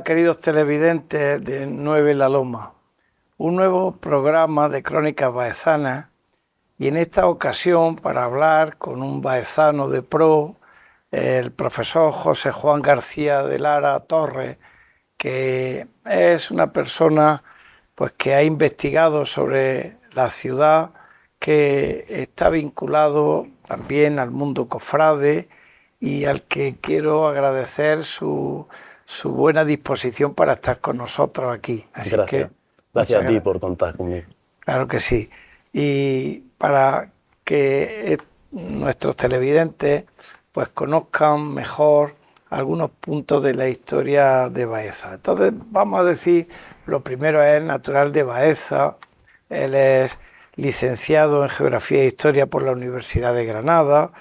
queridos televidentes de 9 La Loma, un nuevo programa de crónicas baezanas, y en esta ocasión para hablar con un baezano de pro, el profesor José Juan García de Lara Torres, que es una persona pues que ha investigado sobre la ciudad, que está vinculado también al mundo cofrade y al que quiero agradecer su buena disposición para estar con nosotros aquí. Así gracias. Gracias a ti por contar conmigo. Claro que sí. Y para que nuestros televidentes pues conozcan mejor algunos puntos de la historia de Baeza. Entonces vamos a decir, lo primero es natural de Baeza. Él es licenciado en Geografía e Historia por la Universidad de Granada,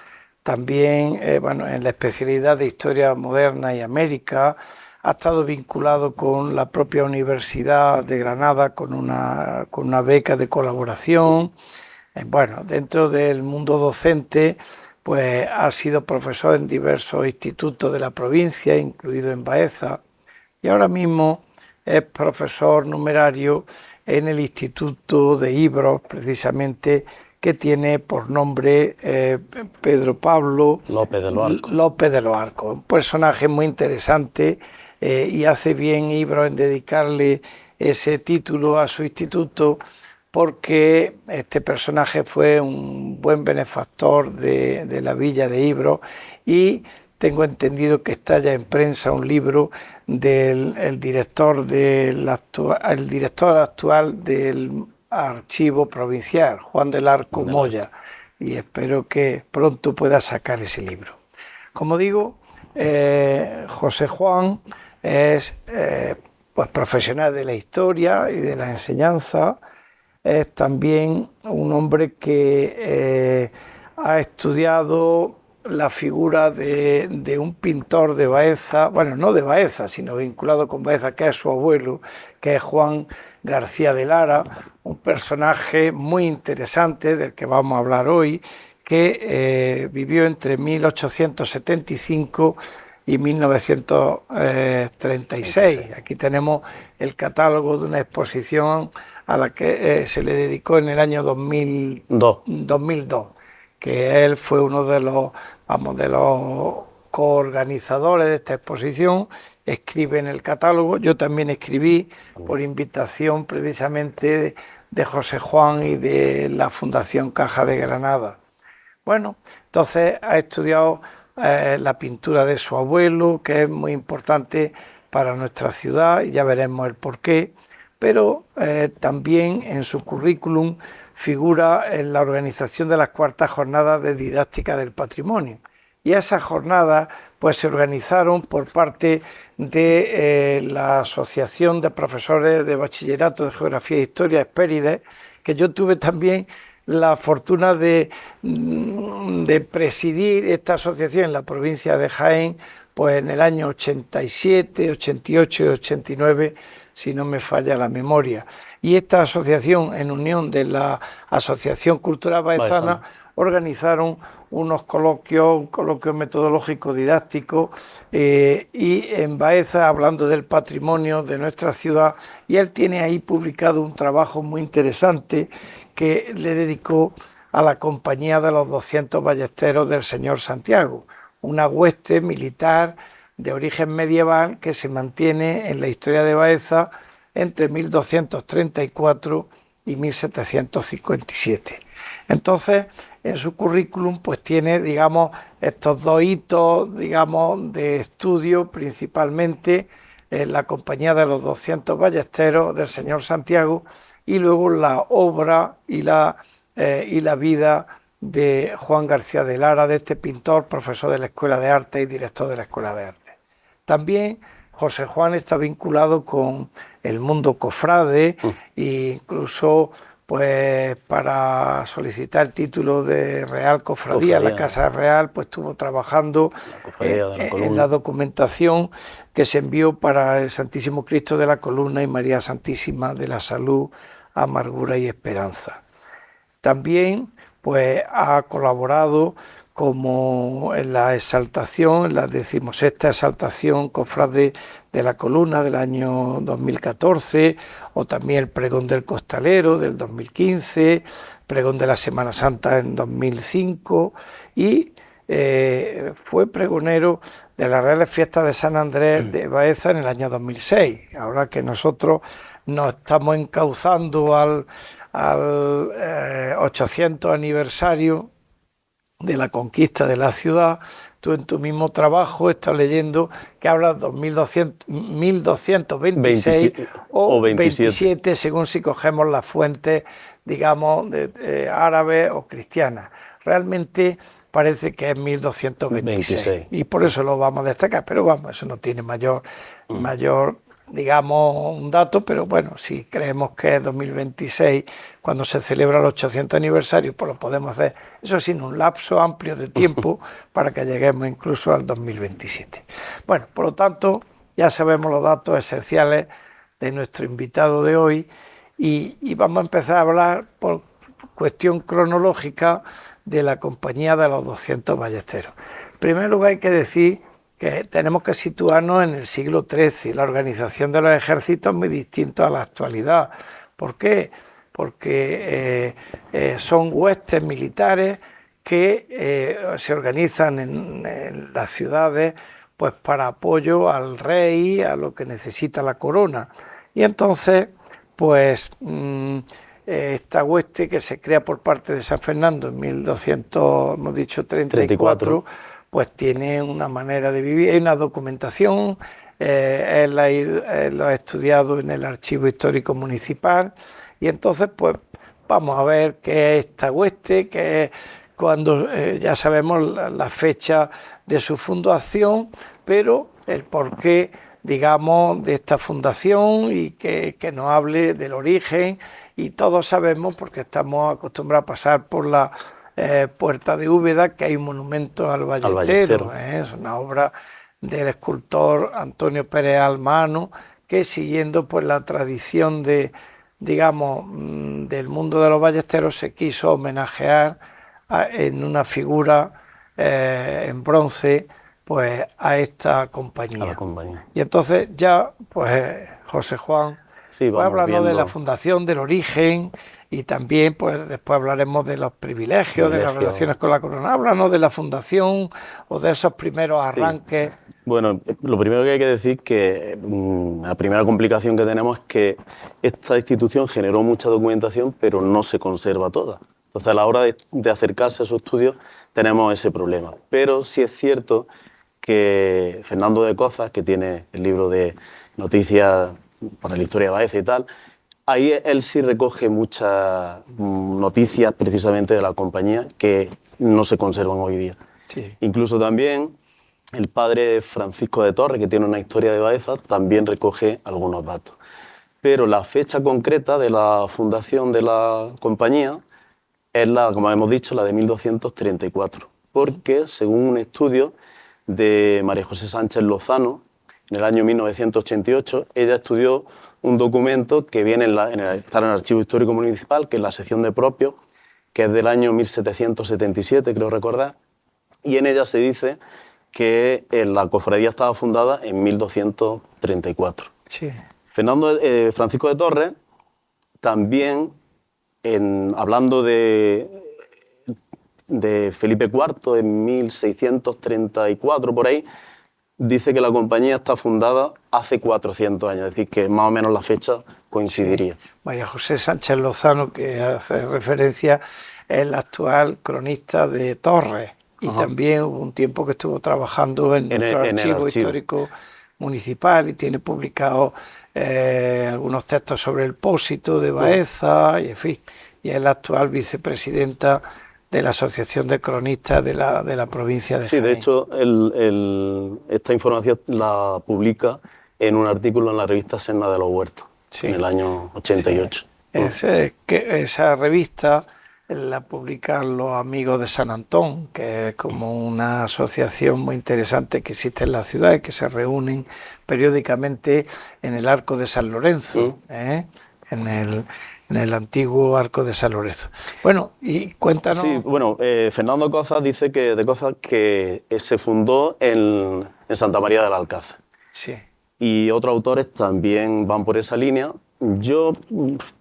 también en la especialidad de Historia Moderna y América. Ha estado vinculado con la propia Universidad de Granada con una beca de colaboración. Dentro del mundo docente, pues ha sido profesor en diversos institutos de la provincia, incluido en Baeza, y ahora mismo es profesor numerario en el Instituto de Ibros, precisamente, que tiene por nombre Pedro Pablo López de los Arcos. Un personaje muy interesante, y hace bien Ibros en dedicarle ese título a su instituto, porque este personaje fue un buen benefactor de la villa de Ibros, y tengo entendido que está ya en prensa un libro del director actual del Archivo Provincial, Juan del Arco Moya, y espero que pronto pueda sacar ese libro. Como digo, José Juan es profesional de la historia y de la enseñanza. Es también un hombre que ha estudiado la figura de un pintor de Baeza, no de Baeza, sino vinculado con Baeza, que es su abuelo, que es Juan García de Lara, un personaje muy interesante del que vamos a hablar hoy, que vivió entre 1875 y 1936. Aquí tenemos el catálogo de una exposición a la que se le dedicó en el año 2002, que él fue uno de los coorganizadores de esta exposición. Escribe en el catálogo. Yo también escribí por invitación precisamente de José Juan y de la Fundación Caja de Granada. Entonces ha estudiado la pintura de su abuelo, que es muy importante para nuestra ciudad, y ya veremos el porqué, pero también en su currículum figura en la organización de las cuartas jornadas de didáctica del patrimonio. Y esas jornadas pues se organizaron por parte de la Asociación de Profesores de Bachillerato de Geografía e Historia, Hespérides, que yo tuve también la fortuna de presidir esta asociación en la provincia de Jaén, pues en el año 87, 88 y 89, si no me falla la memoria. Y esta asociación, en unión de la Asociación Cultural Baezana, organizaron unos coloquios, un coloquio metodológico didáctico, y en Baeza, hablando del patrimonio de nuestra ciudad, y él tiene ahí publicado un trabajo muy interesante que le dedicó a la Compañía de los 200 Ballesteros del Señor Santiago, una hueste militar de origen medieval que se mantiene en la historia de Baeza entre 1234 y 1757. Entonces, en su currículum pues tiene, estos dos hitos, de estudio, principalmente la Compañía de los 200 Ballesteros del Señor Santiago, y luego la obra y la vida de Juan García de Lara, de este pintor, profesor de la Escuela de Arte y director de la Escuela de Arte. También José Juan está vinculado con el mundo cofrade, e incluso pues para solicitar el título de Real Cofradía, la Casa Real, pues estuvo trabajando en la documentación que se envió para el Santísimo Cristo de la Columna y María Santísima de la Salud, Amargura y Esperanza. También pues ha colaborado como en la exaltación, en la 16ª exaltación cofrade de la Columna del año 2014, o también el pregón del costalero del 2015, pregón de la Semana Santa en 2005, y fue pregonero de las Reales Fiestas de San Andrés de Baeza en el año 2006. Ahora que nosotros nos estamos encauzando al 800 aniversario de la conquista de la ciudad, tú en tu mismo trabajo estás leyendo que hablas de 1226 o 27, según si cogemos las fuentes, digamos, árabes o cristianas. Realmente parece que es 1226 y por eso lo vamos a destacar, pero vamos, eso no tiene mayor, digamos, un dato, pero bueno, si creemos que es 2026 cuando se celebra el 800 aniversario, pues lo podemos hacer, eso sin un lapso amplio de tiempo para que lleguemos incluso al 2027. Bueno, por lo tanto, ya sabemos los datos esenciales de nuestro invitado de hoy y vamos a empezar a hablar por cuestión cronológica de la Compañía de los 200 Ballesteros. En primer lugar hay que decir que tenemos que situarnos en el siglo XIII. La organización de los ejércitos es muy distinta a la actualidad. ¿Por qué? Porque son huestes militares que se organizan en las ciudades pues para apoyo al rey, a lo que necesita la corona. Y entonces, pues esta hueste que se crea por parte de San Fernando en 1234, pues tiene una manera de vivir, hay una documentación, él lo ha estudiado en el Archivo Histórico Municipal, y entonces pues vamos a ver qué es esta hueste, que es cuando ya sabemos la fecha de su fundación, pero el porqué, digamos, de esta fundación y que nos hable del origen, y todos sabemos, porque estamos acostumbrados a pasar por la Puerta de Úbeda, que hay un monumento al ballestero. Es una obra del escultor Antonio Pérez Almano, que siguiendo pues la tradición de, digamos, del mundo de los ballesteros, se quiso homenajear en una figura en bronce pues a esta compañía. Y entonces ya pues José Juan, sí, pues hablando de la fundación, del origen, y también pues después hablaremos de los privilegios, de las relaciones con la corona. Háblanos de la fundación o de esos primeros arranques. Sí. Bueno, lo primero que hay que decir es que la primera complicación que tenemos es que esta institución generó mucha documentación, pero no se conserva toda. Entonces, a la hora de acercarse a su estudio, tenemos ese problema. Pero sí es cierto que Fernando de Cozas, que tiene el libro de noticias para la historia de Baeza y tal, ahí él sí recoge muchas noticias precisamente de la compañía que no se conservan hoy día. Sí. Incluso también el padre Francisco de Torres, que tiene una historia de Baeza, también recoge algunos datos. Pero la fecha concreta de la fundación de la compañía es la, como hemos dicho, la de 1234, porque según un estudio de María José Sánchez Lozano, en el año 1988, ella estudió un documento que viene está en el Archivo Histórico Municipal, que es la sección de propios, que es del año 1777, creo recordar, y en ella se dice que la cofradía estaba fundada en 1234. Sí. Francisco de Torres también, hablando de Felipe IV en 1634, por ahí, dice que la compañía está fundada hace 400 años, es decir, que más o menos la fecha coincidiría. Sí. María José Sánchez Lozano, que hace referencia, es el actual cronista de Torres, y también hubo un tiempo que estuvo trabajando en nuestro archivo histórico municipal y tiene publicado algunos textos sobre el Pósito de Baeza, y en fin, y es la actual vicepresidenta de la Asociación de Cronistas de la provincia de Jaén. Sí, de hecho, esta información la publica en un artículo en la revista Serna de los Huertos, en el año 88. Sí. Esa revista la publican los Amigos de San Antón, que es como una asociación muy interesante que existe en la ciudad y que se reúnen periódicamente en el Arco de San Lorenzo, en en el antiguo Arco de San Lorenzo. Bueno, y cuéntanos... Sí, bueno, Fernando Cozas dice que se fundó en Santa María del Alcázar. Sí. Y otros autores también van por esa línea. Yo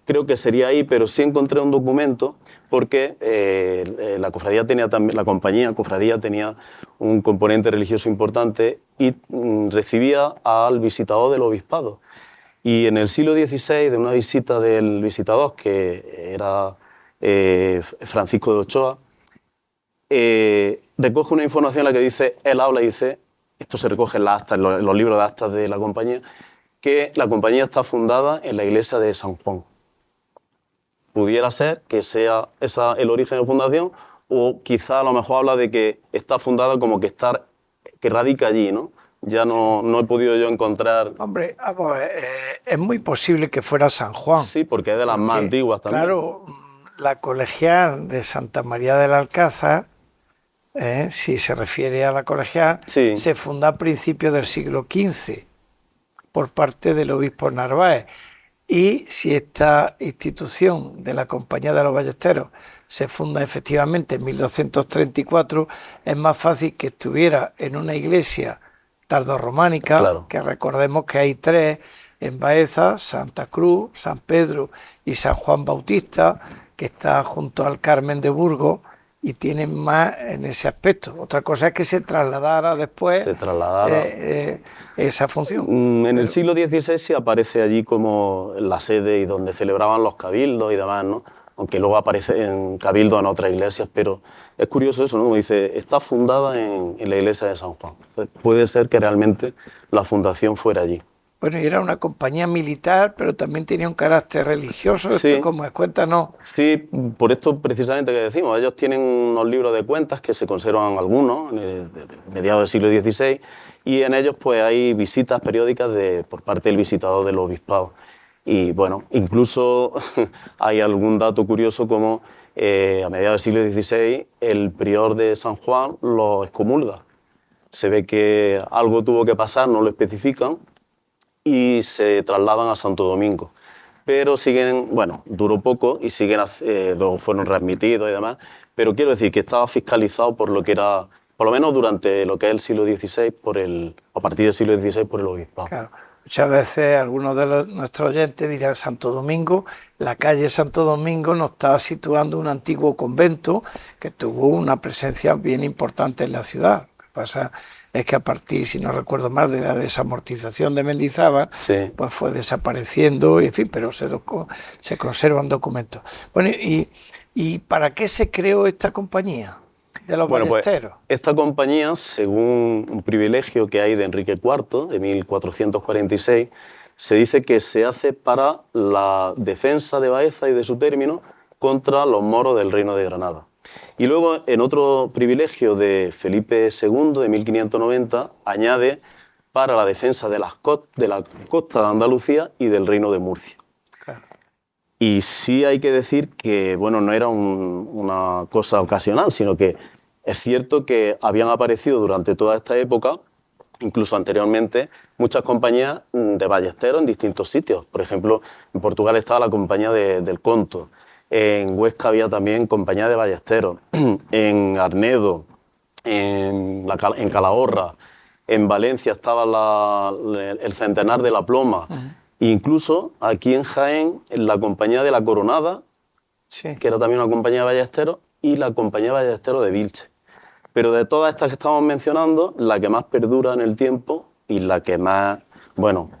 creo que sería ahí, pero sí encontré un documento porque la cofradía tenía también, la compañía cofradía tenía un componente religioso importante y recibía al visitador del obispado. Y en el siglo XVI, de una visita del visitador, que era Francisco de Ochoa, recoge una información en la que dice, él habla y dice, esto se recoge en las actas, en los libros de actas de la compañía, que la compañía está fundada en la iglesia de San Juan. Pudiera ser que sea el origen de fundación, o quizá a lo mejor habla de que está fundada como que radica allí, ¿no? Ya no he podido yo encontrar... Hombre, es muy posible que fuera San Juan. Sí, porque es de las más antiguas también. Claro, la colegial de Santa María del Alcázar, si se refiere a la colegial, sí, se funda a principios del siglo XV por parte del obispo Narváez. Y si esta institución de la Compañía de los Ballesteros se funda efectivamente en 1234, es más fácil que estuviera en una iglesia tardorrománica, claro, que recordemos que hay 3 en Baeza: Santa Cruz, San Pedro y San Juan Bautista, que está junto al Carmen de Burgos, y tienen más en ese aspecto. Otra cosa es que se trasladara después esa función. En el siglo XVI sí aparece allí como la sede y donde celebraban los cabildos y demás, ¿no? Aunque luego aparece en cabildos en otras iglesias, pero es curioso eso, ¿no? Como dice, está fundada en la iglesia de San Juan. Pues puede ser que realmente la fundación fuera allí. Bueno, y era una compañía militar, pero también tenía un carácter religioso. Sí, esto como es, cuéntanos. Sí, por esto precisamente que decimos, ellos tienen unos libros de cuentas que se conservan algunos, de mediados del siglo XVI, y en ellos pues hay visitas periódicas por parte del visitador del obispado. Y bueno, incluso hay algún dato curioso como a mediados del siglo XVI el prior de San Juan lo excomulga. Se ve que algo tuvo que pasar, no lo especifican, y se trasladan a Santo Domingo. Pero siguen, bueno, duró poco y luego fueron readmitidos y demás, pero quiero decir que estaba fiscalizado por lo que era, por lo menos durante lo que es el siglo XVI, a partir del siglo XVI por el obispado. Claro. Muchas veces algunos de nuestros oyentes dirán Santo Domingo, la calle Santo Domingo nos está situando un antiguo convento que tuvo una presencia bien importante en la ciudad. Lo que pasa es que a partir, si no recuerdo mal, de la desamortización de Mendizábal, sí, pues fue desapareciendo, y en fin, pero se conservan documentos. Bueno, ¿y para qué se creó esta compañía de los ballesteros? Pues, esta compañía, según un privilegio que hay de Enrique IV, de 1446, se dice que se hace para la defensa de Baeza y de su término contra los moros del Reino de Granada. Y luego, en otro privilegio de Felipe II, de 1590, añade para la defensa de la costa de Andalucía y del Reino de Murcia. Claro. Y sí hay que decir que, bueno, no era una cosa ocasional, sino que es cierto que habían aparecido durante toda esta época, incluso anteriormente, muchas compañías de ballesteros en distintos sitios. Por ejemplo, en Portugal estaba la compañía del Conto. En Huesca había también compañía de ballesteros, en Arnedo, en Calahorra, en Valencia estaba el Centenar de la Ploma, incluso aquí en Jaén, en la compañía de La Coronada, sí, que era también una compañía de ballesteros, y la compañía de ballesteros de Vilche. Pero de todas estas que estamos mencionando, la que más perdura en el tiempo y la que más, bueno,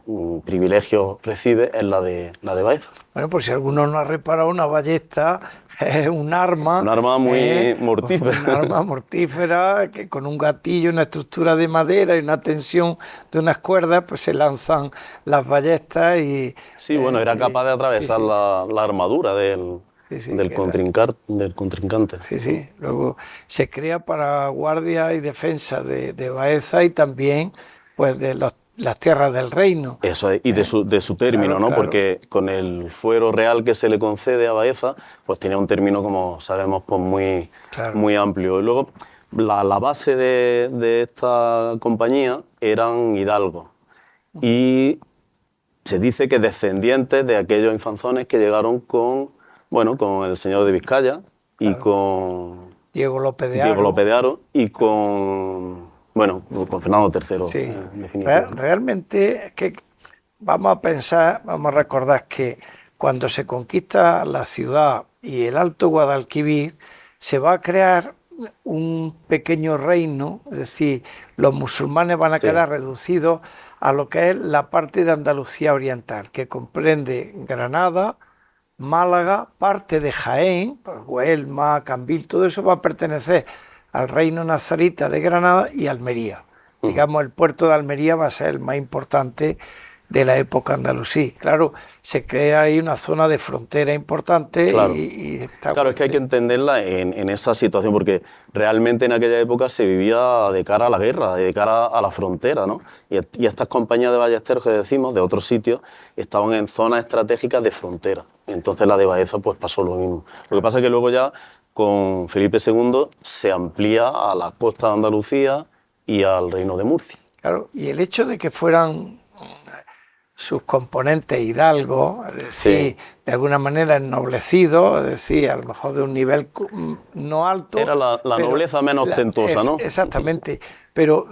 privilegios recibe es la de Baeza. Bueno, por si alguno no ha reparado, una ballesta es un arma. Un arma muy mortífera. Un arma mortífera que con un gatillo, una estructura de madera y una tensión de unas cuerdas, pues se lanzan las ballestas y... Sí, bueno, era capaz de atravesar sí, sí. La armadura del contrincante. Sí, sí. Luego se crea para guardia y defensa de Baeza y también pues de las tierras del reino. Eso es, y de su término, claro, ¿no? claro. Porque con el fuero real que se le concede a Baeza, pues tenía un término, como sabemos, pues muy amplio. Y luego, la base de esta compañía eran hidalgos. Y se dice que descendientes de aquellos infanzones que llegaron con, bueno, con el señor de Vizcaya y con Diego López de Haro y con, bueno, con Fernando III. Sí. En definitiva. Realmente es que vamos a pensar, vamos a recordar que cuando se conquista la ciudad y el Alto Guadalquivir, se va a crear un pequeño reino, es decir, los musulmanes van a quedar reducidos a lo que es la parte de Andalucía Oriental, que comprende Granada, Málaga, parte de Jaén, pues Huelma, Cambil, todo eso va a pertenecer al reino nazarita de Granada y Almería. Digamos, el puerto de Almería va a ser el más importante de la época andalusí. Claro, se crea ahí una zona de frontera importante. Claro, Claro, es que hay que entenderla en esa situación, porque realmente en aquella época se vivía de cara a la guerra, de cara a la frontera, ¿no? Y estas compañías de ballesteros que decimos, de otros sitios, estaban en zonas estratégicas de frontera. Entonces la de Baeza pues pasó lo mismo. Lo que pasa es que luego ya con Felipe II se amplía a la costa de Andalucía y al Reino de Murcia. Claro, y el hecho de que fueran sus componentes hidalgos, es decir, de alguna manera ennoblecidos, es decir, a lo mejor de un nivel no alto. Era la nobleza menos ostentosa, ¿no? Exactamente, pero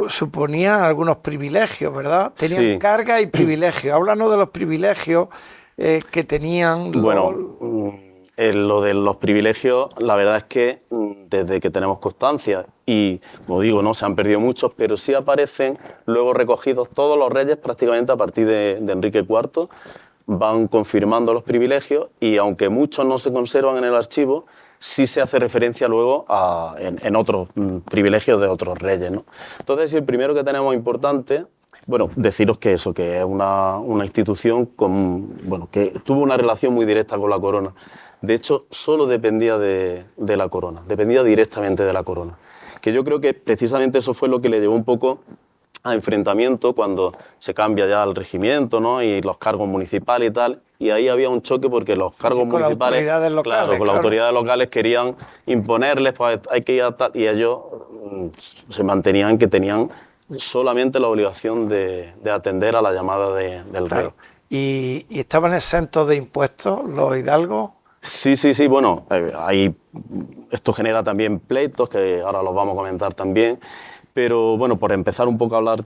suponían algunos privilegios, ¿verdad? Tenían carga y privilegios. Háblanos de los privilegios que tenían. Bueno, lo de los privilegios, la verdad es que desde que tenemos constancia, y como digo, no se han perdido muchos, pero sí aparecen luego recogidos todos los reyes prácticamente a partir de Enrique IV, van confirmando los privilegios y aunque muchos no se conservan en el archivo, sí se hace referencia luego en otros privilegios de otros reyes, ¿no? Entonces, el primero que tenemos importante, bueno, deciros que eso, que es una institución que tuvo una relación muy directa con la corona. De hecho, solo dependía de la corona, dependía directamente de la corona. Que yo creo que precisamente eso fue lo que le llevó un poco a enfrentamiento cuando se cambia ya el regimiento, ¿no? Y los cargos municipales y tal. Y ahí había un choque porque los cargos municipales... Con las autoridades locales. Claro, las autoridades locales querían imponerles, pues hay que ir a tal... Y ellos se mantenían que tenían solamente la obligación de atender a la llamada del rey. ¿Y estaban exentos de impuestos los hidalgos? Sí, bueno, esto genera también pleitos, que ahora los vamos a comentar también, pero bueno, por empezar un poco a hablaros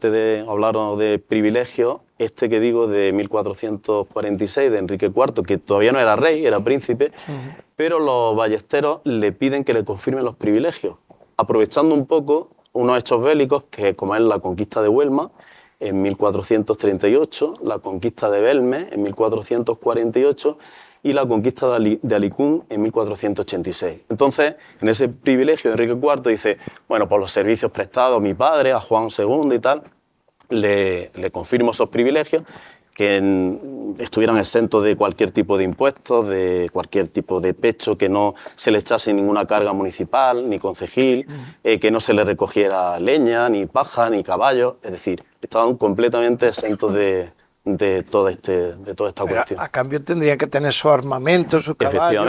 de privilegios, este que digo de 1446 de Enrique IV, que todavía no era rey, era príncipe, pero los ballesteros le piden que le confirmen los privilegios, aprovechando un poco unos hechos bélicos, que como es la conquista de Huelma, en 1438, la conquista de Belme en 1448 y la conquista de Alicún en 1486. Entonces, en ese privilegio de Enrique IV dice, bueno, por los servicios prestados a mi padre, a Juan II y tal, le confirmo esos privilegios, que estuvieran exentos de cualquier tipo de impuestos, de cualquier tipo de pecho, que no se le echase ninguna carga municipal, ni concejil, que no se le recogiera leña, ni paja, ni caballo, es decir, estaban completamente exentos de toda esta cuestión. A cambio tendrían que tener su armamento, su caballo,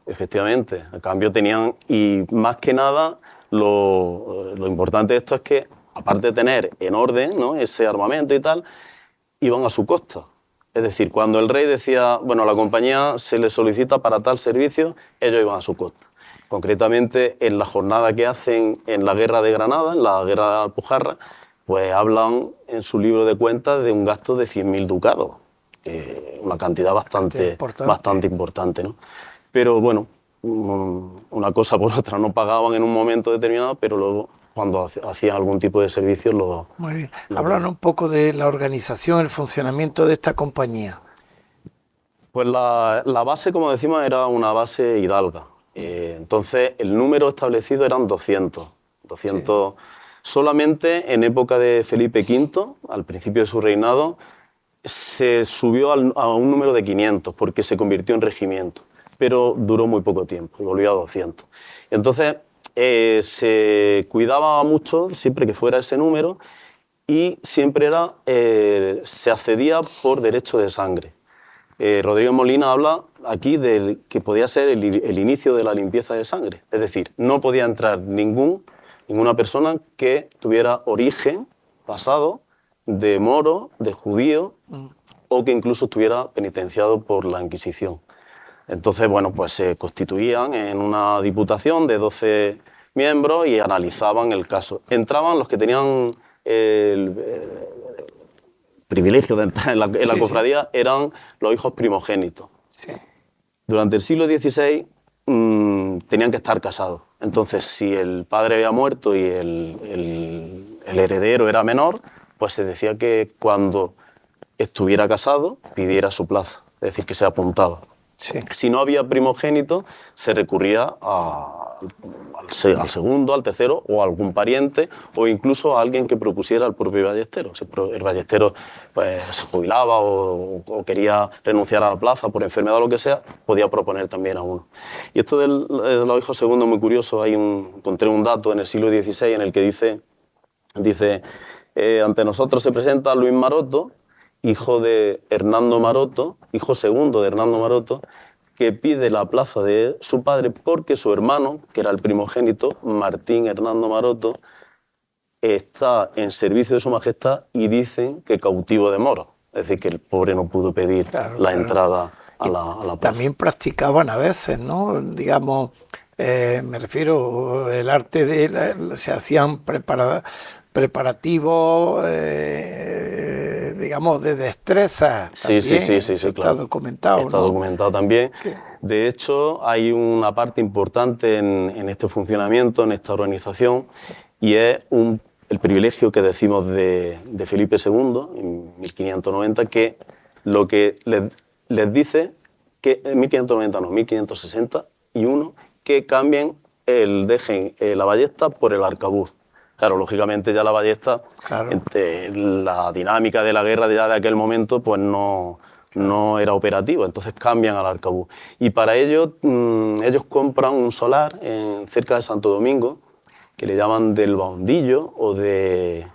Efectivamente. A cambio tenían, y más que nada, lo importante de esto es que, aparte de tener en orden, ¿no?, ese armamento y tal, iban a su costa. Es decir, cuando el rey decía, bueno, la compañía se le solicita para tal servicio, ellos iban a su costa. Concretamente, en la jornada que hacen en la Guerra de Granada, en la Guerra de Alpujarra, pues hablan en su libro de cuentas de un gasto de 100.000 ducados, una cantidad bastante importante, ¿no? Pero bueno, una cosa por otra, no pagaban en un momento determinado, pero luego cuando hacían algún tipo de servicio lo... Muy bien. Háblanos un poco de la organización, el funcionamiento de esta compañía. Pues la base, como decimos, era una base hidalga. Entonces, el número establecido eran 200. Solamente en época de Felipe V, al principio de su reinado, se subió a un número de 500 porque se convirtió en regimiento, pero duró muy poco tiempo y volvió a 200. Entonces se cuidaba mucho siempre que fuera ese número y siempre se accedía por derecho de sangre. Rodrigo Molina habla aquí de que podía ser el inicio de la limpieza de sangre, es decir, no podía entrar ninguna persona que tuviera origen pasado de moro, de judío o que incluso estuviera penitenciado por la Inquisición. Entonces, bueno, pues se constituían en una diputación de 12 miembros y analizaban el caso. Entraban los que tenían el privilegio de entrar en la cofradía, eran los hijos primogénitos. Sí. Durante el siglo XVI tenían que estar casados. Entonces, si el padre había muerto y el heredero era menor, pues se decía que cuando estuviera casado pidiera su plaza, es decir, que se apuntaba. Sí. Si no había primogénito, se recurría al segundo, al tercero o a algún pariente o incluso a alguien que propusiera al propio ballestero. Si el ballestero pues, se jubilaba o quería renunciar a la plaza por enfermedad o lo que sea, podía proponer también a uno. Y esto de los hijos segundos es muy curioso. Encontré un dato en el siglo XVI en el que dice ante nosotros se presenta Luis Maroto, hijo de Hernando Maroto, hijo segundo de Hernando Maroto, que pide la plaza de su padre porque su hermano, que era el primogénito, Martín Hernando Maroto, está en servicio de su majestad y dicen que cautivo de moros. Es decir, que el pobre no pudo pedir la entrada a la plaza. También practicaban a veces, ¿no? Digamos, me refiero, el arte se hacían preparativos, digamos, de destreza. Sí, también. sí, Está claro. documentado, Está ¿no? documentado también. Sí. De hecho, hay una parte importante en este funcionamiento, en esta organización, y es el privilegio que decimos de Felipe II, en 1590, que lo que les dice, que en 1590 no, 1561, que cambien dejen la ballesta por el arcabuz. Claro, lógicamente ya la ballesta, Claro. La dinámica de la guerra ya de aquel momento, pues no era operativo, entonces cambian al arcabuz. Y para ello, ellos compran un solar cerca de Santo Domingo, que le llaman del Bondillo o de...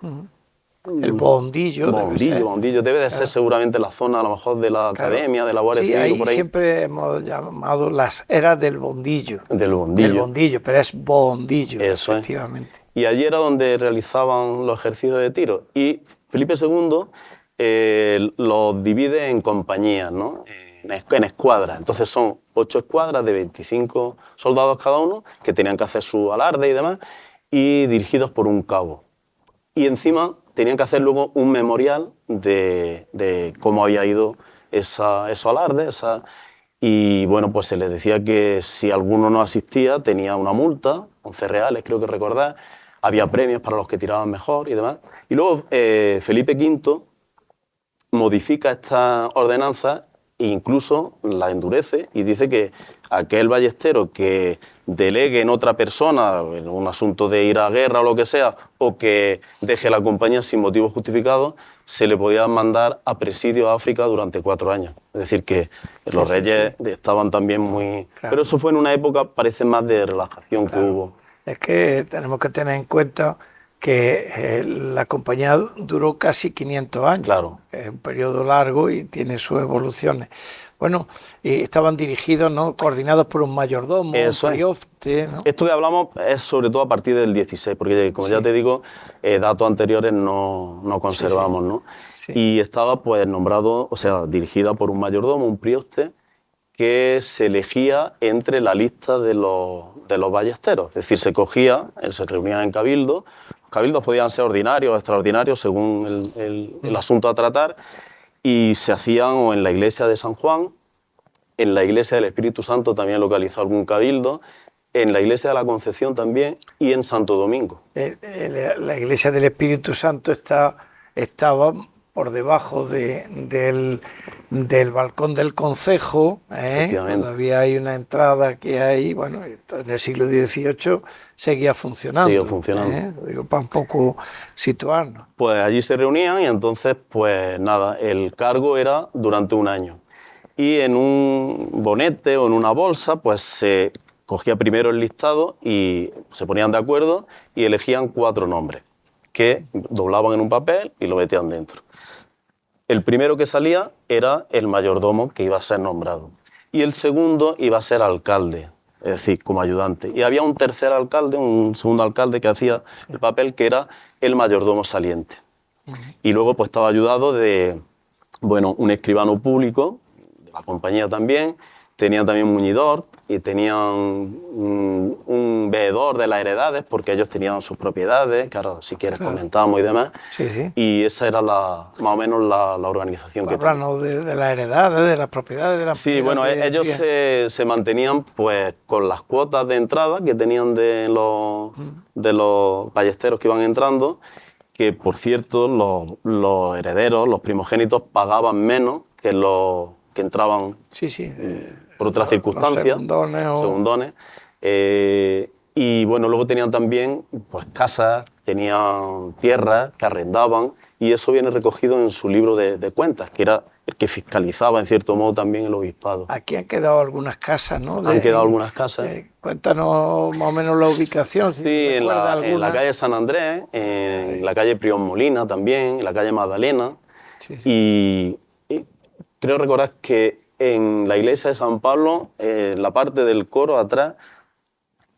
El Bondillo. Bondillo. Debe de ser seguramente la zona, a lo mejor, de la academia, de la Guardia Civil, ahí por ahí. siempre hemos llamado las eras del Bondillo. Del Bondillo. Del Bondillo, pero es Bondillo, Eso efectivamente. Y allí era donde realizaban los ejercicios de tiro. Y Felipe II los divide en compañías, ¿no? En escuadras. Entonces son 8 escuadras de 25 soldados cada uno que tenían que hacer su alarde y demás, y dirigidos por un cabo. Y encima tenían que hacer luego un memorial de cómo había ido esos alardes. Y bueno, pues se les decía que si alguno no asistía tenía una multa, 11 reales creo que recordar, había premios para los que tiraban mejor y demás. Y luego Felipe V modifica estas ordenanzas e incluso las endurece y dice que aquel ballestero que delegue en otra persona en un asunto de ir a guerra o lo que sea, o que deje la compañía sin motivo justificado, se le podía mandar a presidio a África durante 4 años. Es decir, que los reyes estaban también muy... Claro. Pero eso fue en una época, parece, más de relajación que hubo. Es que tenemos que tener en cuenta que la compañía duró casi 500 años. Claro. Es un periodo largo y tiene sus evoluciones. Bueno, y estaban dirigidos, ¿no? Coordinados por un mayordomo, Eso un prioste, ¿no? Esto que hablamos es sobre todo a partir del 16, porque como ya te digo, datos anteriores no conservamos, ¿no? Sí. Y estaba pues nombrado, o sea, dirigida por un mayordomo, un prioste, que se elegía entre la lista de los ballesteros. Es decir, se reunían en cabildo. Los cabildos podían ser ordinarios o extraordinarios según el asunto a tratar, y se hacían o en la iglesia de San Juan, en la iglesia del Espíritu Santo también localizó algún cabildo, en la iglesia de la Concepción también y en Santo Domingo. La iglesia del Espíritu Santo estaba por debajo del balcón del concejo, todavía hay una entrada que hay, bueno, en el siglo XVIII seguía funcionando. Siguió funcionando. Digo, para un poco situarnos. Pues allí se reunían y entonces, pues nada, el cargo era durante un año. Y en un bonete o en una bolsa, pues se cogía primero el listado y se ponían de acuerdo y elegían 4 nombres que doblaban en un papel y lo metían dentro. El primero que salía era el mayordomo que iba a ser nombrado y el segundo iba a ser alcalde, es decir, como ayudante. Y había un tercer alcalde, un segundo alcalde que hacía el papel, que era el mayordomo saliente. Y luego pues estaba ayudado de bueno, un escribano público, de la compañía también, tenían también un muñidor y tenían un veedor de las heredades, porque ellos tenían sus propiedades, que ahora si quieres comentamos y demás. Sí, sí. Y esa era más o menos la organización que tenían. Hablando de las heredades, de las propiedades, de las Sí, bueno, ellos se mantenían pues con las cuotas de entrada que tenían de los ballesteros que iban entrando, que por cierto los herederos, los primogénitos, pagaban menos que los que entraban por otras circunstancias, segundones. Y bueno, luego tenían también pues casas, tenían tierras que arrendaban, y eso viene recogido en su libro de cuentas, que era el que fiscalizaba en cierto modo también el obispado. Aquí han quedado algunas casas, ¿no? Han quedado algunas casas. Cuéntanos más o menos la ubicación. Sí, en la calle San Andrés, en la calle Prión Molina también, en la calle Magdalena. Y creo recordar que en la iglesia de San Pablo, en la parte del coro atrás,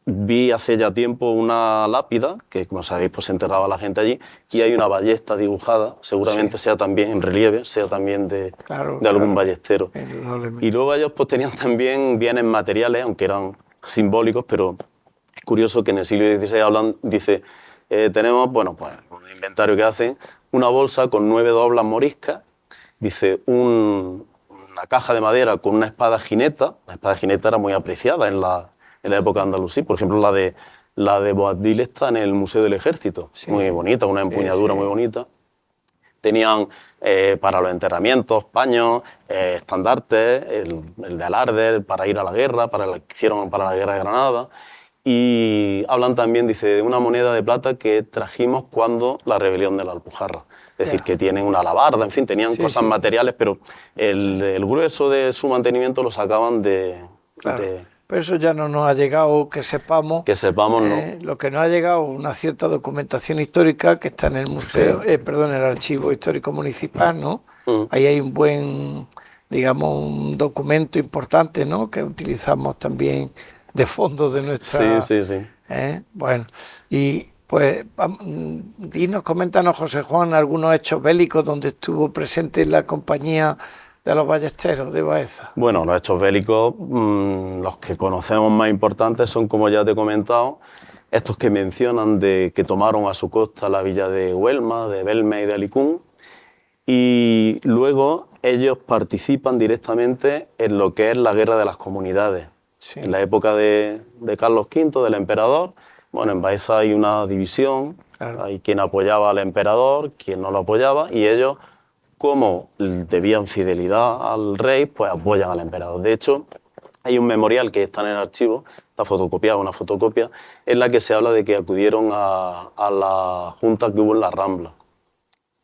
vi hace ya tiempo una lápida, que como sabéis pues se enterraba la gente allí, y hay una ballesta dibujada, seguramente sea también en relieve, sea también de algún ballestero. Y luego ellos pues tenían también bienes materiales, aunque eran simbólicos, pero es curioso que en el siglo XVI dice, tenemos, bueno, pues un inventario que hacen, una bolsa con 9 doblas moriscas, dice una caja de madera con una espada jineta. La espada jineta era muy apreciada en la época de Andalusí. Por ejemplo, la de Boabdil está en el Museo del Ejército, muy bonita, una empuñadura muy bonita. Tenían para los enterramientos paños, estandartes, el de alarde para ir a la guerra, para la que hicieron para la guerra de Granada. Y hablan también, dice, de una moneda de plata que trajimos cuando la rebelión de la Alpujarra. Es decir, que tienen una alabarda, en fin, tenían cosas materiales, pero el grueso de su mantenimiento lo sacaban de... Pero eso ya no nos ha llegado, que sepamos. Que sepamos, no. Lo que nos ha llegado, una cierta documentación histórica que está en el museo, en el Archivo Histórico Municipal, ¿no? Ahí hay un buen, digamos, un documento importante, ¿no? Que utilizamos también de fondo de nuestra... Sí. Bueno, y pues coméntanos, José Juan, algunos hechos bélicos donde estuvo presente la compañía de los ballesteros de Baeza. Bueno, los hechos bélicos, los que conocemos más importantes son, como ya te he comentado, estos que mencionan de que tomaron a su costa la villa de Huelma, de Belme y de Alicún, y luego ellos participan directamente en lo que es la guerra de las comunidades. En la época de Carlos V, del emperador, bueno, en Baeza hay una división, hay quien apoyaba al emperador, quien no lo apoyaba, y ellos, como debían fidelidad al rey, pues apoyan al emperador. De hecho, hay un memorial que está en el archivo, está fotocopiado, una fotocopia, en la que se habla de que acudieron a la junta que hubo en la Rambla.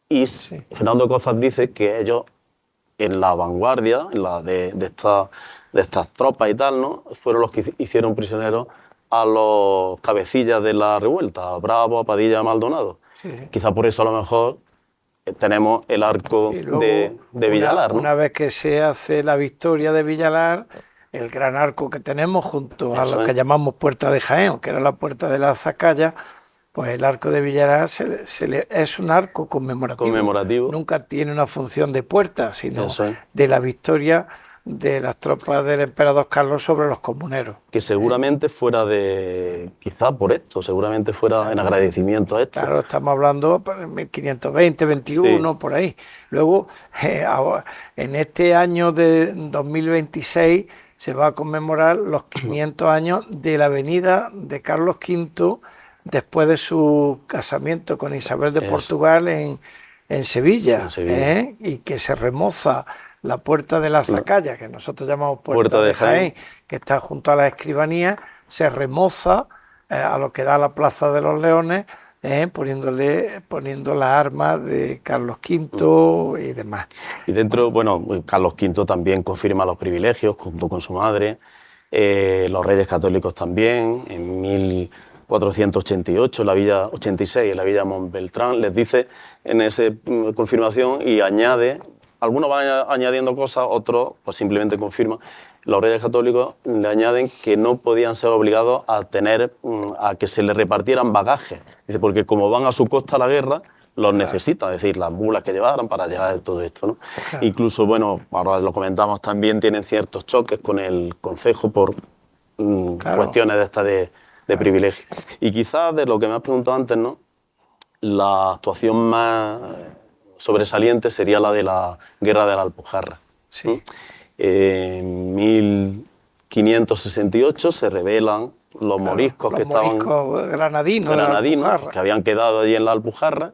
Y Fernando Cozas dice que ellos, en la vanguardia de estas tropas y tal, ¿no?, fueron los que hicieron prisioneros a los cabecillas de la revuelta, a Bravo, a Padilla, a Maldonado. Quizá por eso a lo mejor tenemos el arco de Villalar, ¿no? Una vez que se hace la victoria de Villalar, el gran arco que tenemos junto a lo que llamamos Puerta de Jaén, que era la Puerta de la Zacaya, pues el arco de Villalar es un arco conmemorativo. Nunca tiene una función de puerta, sino de la victoria de las tropas del emperador Carlos sobre los comuneros. Que seguramente fuera quizá por esto, seguramente fuera en agradecimiento a esto. Claro, estamos hablando de 1520, 21, por ahí. Luego, en este año de 2026 se va a conmemorar los 500 años de la venida de Carlos V después de su casamiento con Isabel de Portugal en Sevilla. Y que se remoza la Puerta de la Zacaya, que nosotros llamamos Puerta de Jaén, que está junto a la escribanía, se remoza a lo que da la Plaza de los Leones, poniendo las armas de Carlos V y demás. Y dentro, bueno, Carlos V también confirma los privilegios junto con su madre, los Reyes Católicos también, en 1488, en la villa 86, en la villa Montbeltrán, les dice en esa confirmación y añade. Algunos van añadiendo cosas, otros pues simplemente confirman. Los Reyes Católicos le añaden que no podían ser obligados a que se les repartieran bagajes. Dice, porque como van a su costa a la guerra, los necesita, es decir, las mulas que llevaran para llevar todo esto, ¿no? Claro. Incluso, bueno, ahora lo comentamos, también tienen ciertos choques con el concejo por Claro. cuestiones de estas de privilegio. Y quizás de lo que me has preguntado antes, ¿no? La actuación más sobresaliente sería la de la Guerra de la Alpujarra. Sí. ¿no? En 1568 se rebelan los moriscos Los que estaban moriscos granadinos, de la granadinos, Alpujarra. que habían quedado allí en la Alpujarra,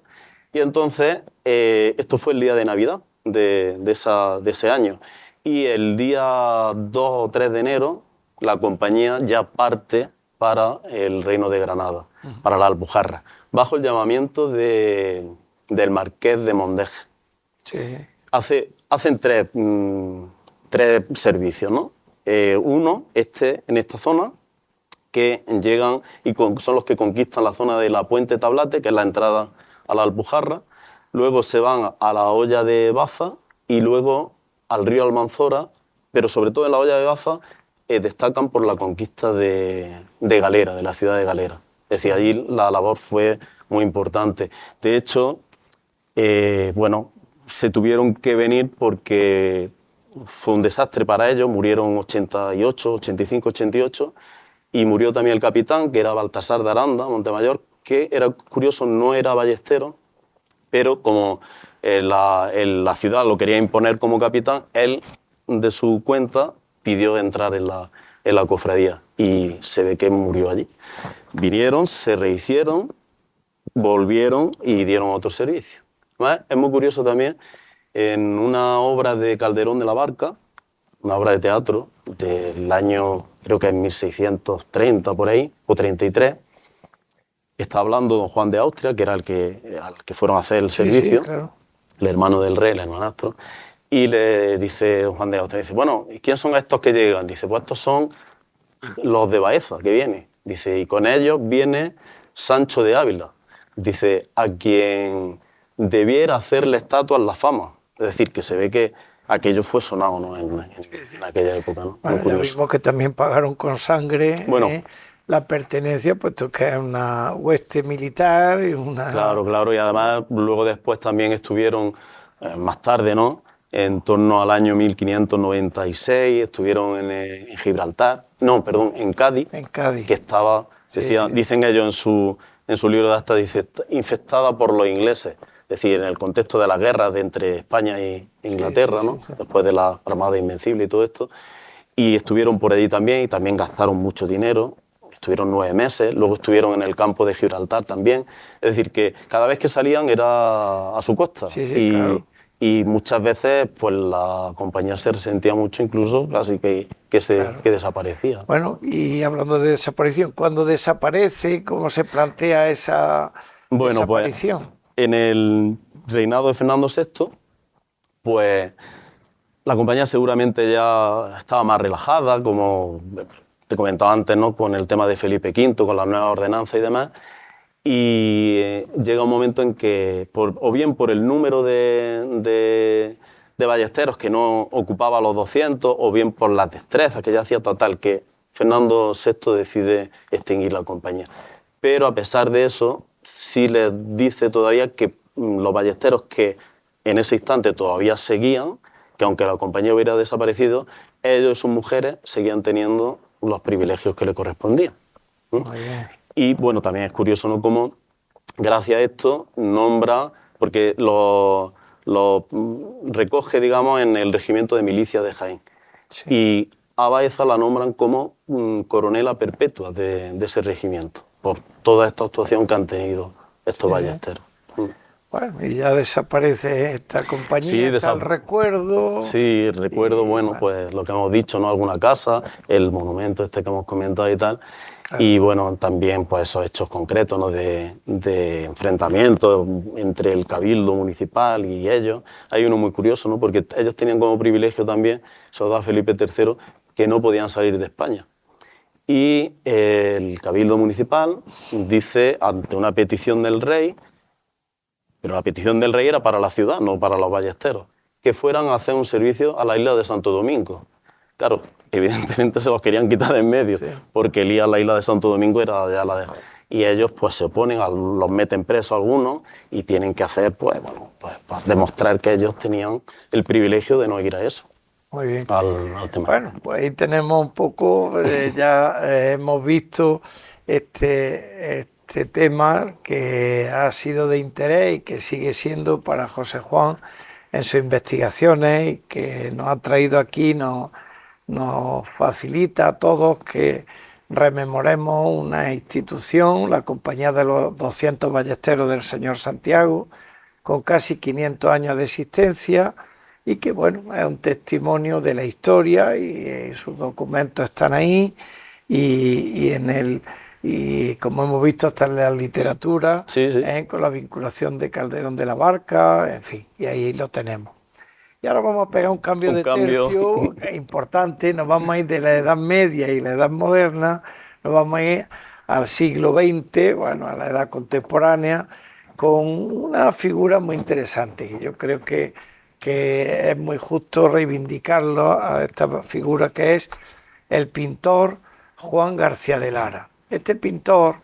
y entonces esto fue el día de Navidad de ese año. Y el día 2 o 3 de enero la compañía ya parte para el Reino de Granada, para la Alpujarra, bajo el llamamiento del Marqués de Mondeje. Sí. Hacen tres servicios, ¿no? Uno, en esta zona, que llegan y son los que conquistan la zona de la Puente Tablate, que es la entrada a la Alpujarra. Luego se van a la Hoya de Baza y luego al río Almanzora, pero sobre todo en la Hoya de Baza destacan por la conquista de Galera, de la ciudad de Galera. Es decir, allí la labor fue muy importante. De hecho, bueno, se tuvieron que venir porque fue un desastre para ellos, murieron 88, 85, 88, y murió también el capitán, que era Baltasar de Aranda, Montemayor, que era curioso, no era ballestero, pero como la ciudad lo quería imponer como capitán, él de su cuenta pidió entrar en la cofradía y se ve que murió allí. Vinieron, se rehicieron, volvieron y dieron otro servicio. ¿Vale? Es muy curioso también, en una obra de Calderón de la Barca, una obra de teatro del año, creo que es 1630 por ahí, o 33, está hablando don Juan de Austria, que era al que fueron a hacer el servicio, Sí, claro. el hermano del rey, el hermanastro, y le dice don Juan de Austria, dice, bueno, ¿y quién son estos que llegan? Dice, pues estos son los de Baeza, que vienen. Dice, y con ellos viene Sancho de Ávila. Dice, a quien debiera hacerle estatuas la fama. Es decir, que se ve que aquello fue sonado, ¿no? en aquella época, ¿no? Bueno, ya vimos que también pagaron con sangre, Bueno, la pertenencia, puesto que es una hueste militar y una... Claro, y además luego después también estuvieron, más tarde, ¿no? En torno al año 1596, estuvieron en Gibraltar, no, perdón, en Cádiz, que estaba, dicen ellos en su libro de actas, dice, infectada por los ingleses, es decir, en el contexto de la guerra entre España e Inglaterra, ¿no? Después de la Armada Invencible y todo esto, y estuvieron por allí también, y también gastaron mucho dinero. Estuvieron 9 meses, luego estuvieron en el campo de Gibraltar también. Es decir, que cada vez que salían era a su costa. Claro. Y muchas veces pues la compañía se resentía mucho, incluso casi que desaparecía. Bueno, y hablando de desaparición, ¿cuándo desaparece? ¿Cómo se plantea esa desaparición? Pues en el reinado de Fernando VI, pues la compañía seguramente ya estaba más relajada, como te comentaba antes, ¿no? Con el tema de Felipe V, con las nuevas ordenanzas y demás, y llega un momento en que, o bien por el número de ballesteros que no ocupaba los 200, o bien por las destrezas que ya hacía total, que Fernando VI decide extinguir la compañía. Pero a pesar de eso, sí les dice todavía que los ballesteros que en ese instante todavía seguían, que aunque la compañía hubiera desaparecido, ellos y sus mujeres seguían teniendo los privilegios que le correspondían. Y bueno, también es curioso, ¿no?, cómo gracias a esto nombra, porque lo recoge, digamos, en el regimiento de milicia de Jaén. Y a Baeza la nombran como coronela perpetua de ese regimiento, por toda esta actuación que han tenido estos ballesteros. Bueno, y ya desaparece esta compañía, está el recuerdo. Sí, recuerdo, bueno, pues lo que hemos dicho, ¿no? Alguna casa, el monumento este que hemos comentado y tal. Claro. Y bueno, también pues esos hechos concretos, ¿no? de enfrentamientos entre el cabildo municipal y ellos. Hay uno muy curioso, ¿no? Porque ellos tenían como privilegio también, se lo da Felipe III, que no podían salir de España. Y el cabildo municipal dice, ante una petición del rey, pero la petición del rey era para la ciudad, no para los ballesteros, que fueran a hacer un servicio a la isla de Santo Domingo. Claro, evidentemente se los querían quitar en medio, porque la isla de Santo Domingo era ya la de... y ellos pues se oponen, los meten presos algunos y tienen que hacer, pues demostrar que ellos tenían el privilegio de no ir a eso. Muy bien. Al tema. Bueno, pues ahí tenemos un poco, ya hemos visto este tema que ha sido de interés y que sigue siendo para José Juan en sus investigaciones y que nos ha traído aquí, nos facilita a todos que rememoremos una institución, la Compañía de los 200 Ballesteros del Señor Santiago, con casi 500 años de existencia, y que bueno, es un testimonio de la historia y sus documentos están ahí y como hemos visto está en la literatura, sí. Con la vinculación de Calderón de la Barca, en fin, y ahí lo tenemos. Y ahora vamos a pegar un cambio de tercio importante, nos vamos a ir de la Edad Media y la Edad Moderna, nos vamos a ir al siglo XX, bueno, a la Edad Contemporánea, con una figura muy interesante, que yo creo que es muy justo reivindicarlo a esta figura, que es el pintor Juan García de Lara. Este pintor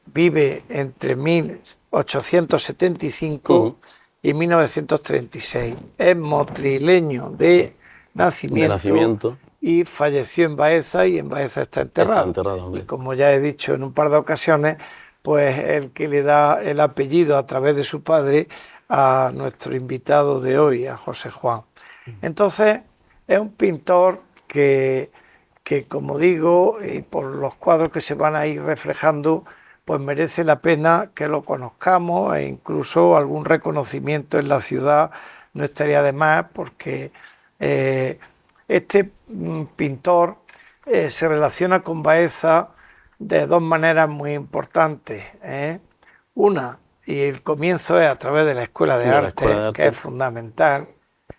vive entre 1875 y 1936. Es motrileño de nacimiento y falleció en Baeza, y en Baeza está enterrado. Y como ya he dicho en un par de ocasiones, pues el que le da el apellido a través de su padre a nuestro invitado de hoy, a José Juan. Entonces, es un pintor que como digo, y por los cuadros que se van a ir reflejando, pues merece la pena que lo conozcamos, e incluso algún reconocimiento en la ciudad no estaría de más, porque este pintor se relaciona con Baeza de dos maneras muy importantes. Una, y el comienzo es a través de la Escuela de Arte, que es fundamental.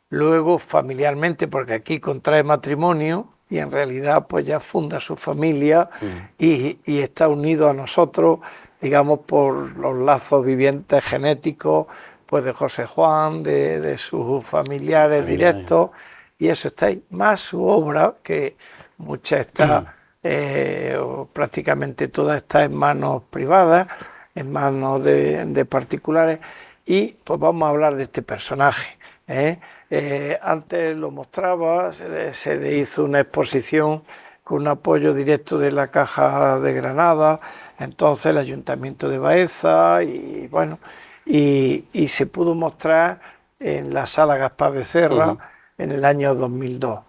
Luego familiarmente, porque aquí contrae matrimonio y en realidad pues ya funda su familia y está unido a nosotros, digamos, por los lazos vivientes genéticos pues de José Juan, de sus familiares directos, y eso está ahí, más su obra, que mucha está, o prácticamente toda está en manos privadas, en manos de particulares, y pues vamos a hablar de este personaje. Antes lo mostraba, se le hizo una exposición con un apoyo directo de la Caja de Granada, entonces el Ayuntamiento de Baeza, y bueno, y se pudo mostrar en la Sala Gaspar Becerra en el año 2002.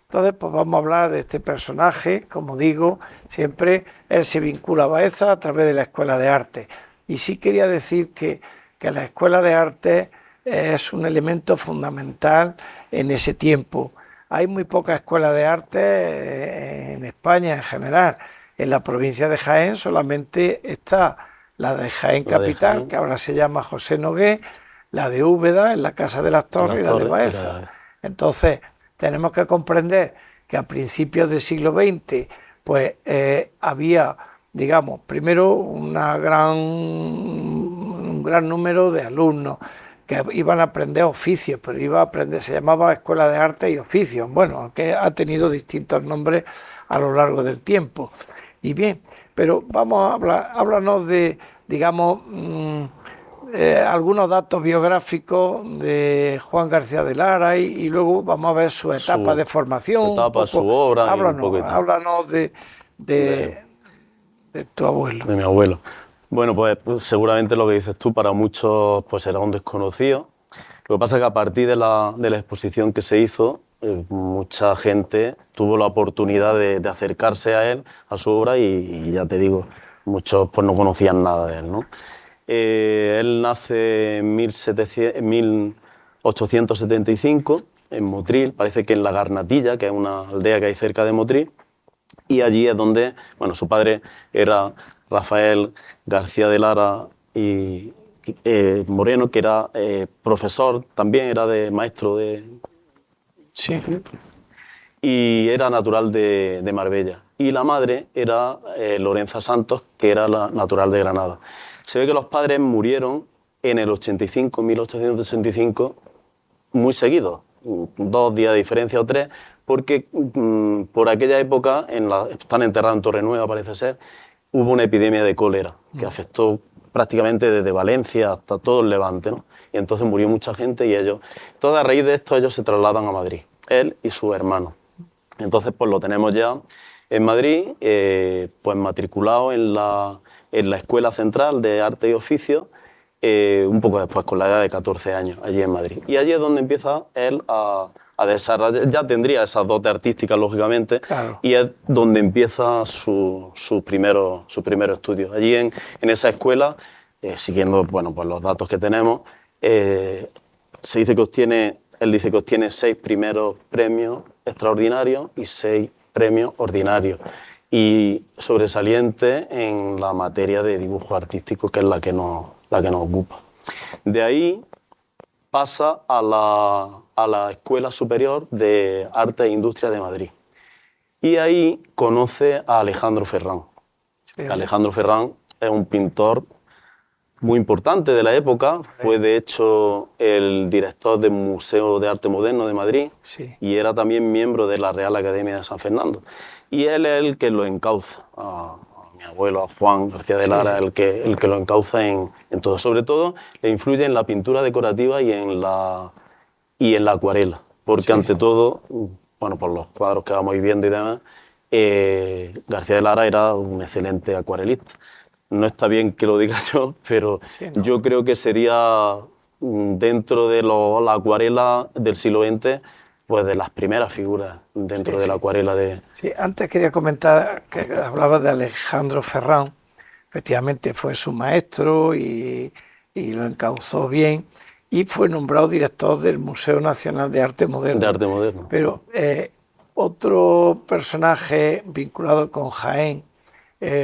Entonces, pues vamos a hablar de este personaje. Como digo, siempre él se vincula a Baeza a través de la Escuela de Arte. Y sí quería decir que la Escuela de Arte es un elemento fundamental en ese tiempo. Hay muy pocas escuelas de arte en España en general. En la provincia de Jaén solamente está la de Jaén Capital, que ahora se llama José Nogué, la de Úbeda, en la Casa de las Torres, y la de Baeza. Entonces, tenemos que comprender que a principios del siglo XX pues había, digamos, primero un gran número de alumnos que iban a aprender oficios, pero iba a aprender, se llamaba Escuela de Arte y Oficios, bueno, que ha tenido distintos nombres a lo largo del tiempo. Y bien, pero vamos a hablar, háblanos de, digamos, algunos datos biográficos de Juan García de Lara y luego vamos a ver su etapa de formación. Su etapa, su obra. Háblanos de tu abuelo. De mi abuelo. Bueno, pues seguramente lo que dices tú para muchos pues era un desconocido. Lo que pasa es que a partir de la exposición que se hizo, mucha gente tuvo la oportunidad de acercarse a él, a su obra, y ya te digo, muchos pues no conocían nada de él, ¿no? Él nace en 1875 en Motril, parece que en La Garnatilla, que es una aldea que hay cerca de Motril, y allí es donde, bueno, su padre era Rafael García de Lara y Moreno, que era profesor, también era maestro de... Sí. Y era natural de Marbella. Y la madre era Lorenza Santos, que era la natural de Granada. Se ve que los padres murieron en el 85, 1885, muy seguidos, 2 días de diferencia o 3, porque por aquella época están enterrados en Torrenueva, parece ser, hubo una epidemia de cólera que afectó prácticamente desde Valencia hasta todo el Levante, ¿no? Y entonces murió mucha gente y ellos, toda a raíz de esto, ellos se trasladan a Madrid, él y su hermano. Entonces, pues lo tenemos ya en Madrid, pues matriculado en la Escuela Central de Arte y Oficio, un poco después, con la edad de 14 años, allí en Madrid. Y allí es donde empieza él a desarrollar, ya tendría esas dotes artísticas, lógicamente, Claro. y es donde empieza su primero estudio. Allí en esa escuela, siguiendo bueno, pues los datos que tenemos, se dice que él dice que obtiene 6 primeros premios extraordinarios y 6 premios ordinarios, y sobresaliente en la materia de dibujo artístico, que es la que nos ocupa. De ahí pasa a la Escuela Superior de Arte e Industria de Madrid. Y ahí conoce a Alejandro Ferrán. Sí. Alejandro Ferrán es un pintor muy importante de la época, fue de hecho el director del Museo de Arte Moderno de Madrid, Sí. y era también miembro de la Real Academia de San Fernando. Y él es el que lo encauza, a mi abuelo, a Juan García de Lara, el que lo encauza en todo. Sobre todo le influye en la pintura decorativa y en la acuarela, porque ante todo, bueno, por los cuadros que vamos viendo y demás, García de Lara era un excelente acuarelista. No está bien que lo diga yo, pero yo creo que sería, dentro de la acuarela del siglo XX, pues de las primeras figuras dentro de la acuarela de... Sí, antes quería comentar que hablabas de Alejandro Ferrán. Efectivamente fue su maestro y lo encauzó bien, y fue nombrado director del Museo Nacional de Arte Moderno. De Arte Moderno. Pero otro personaje vinculado con Jaén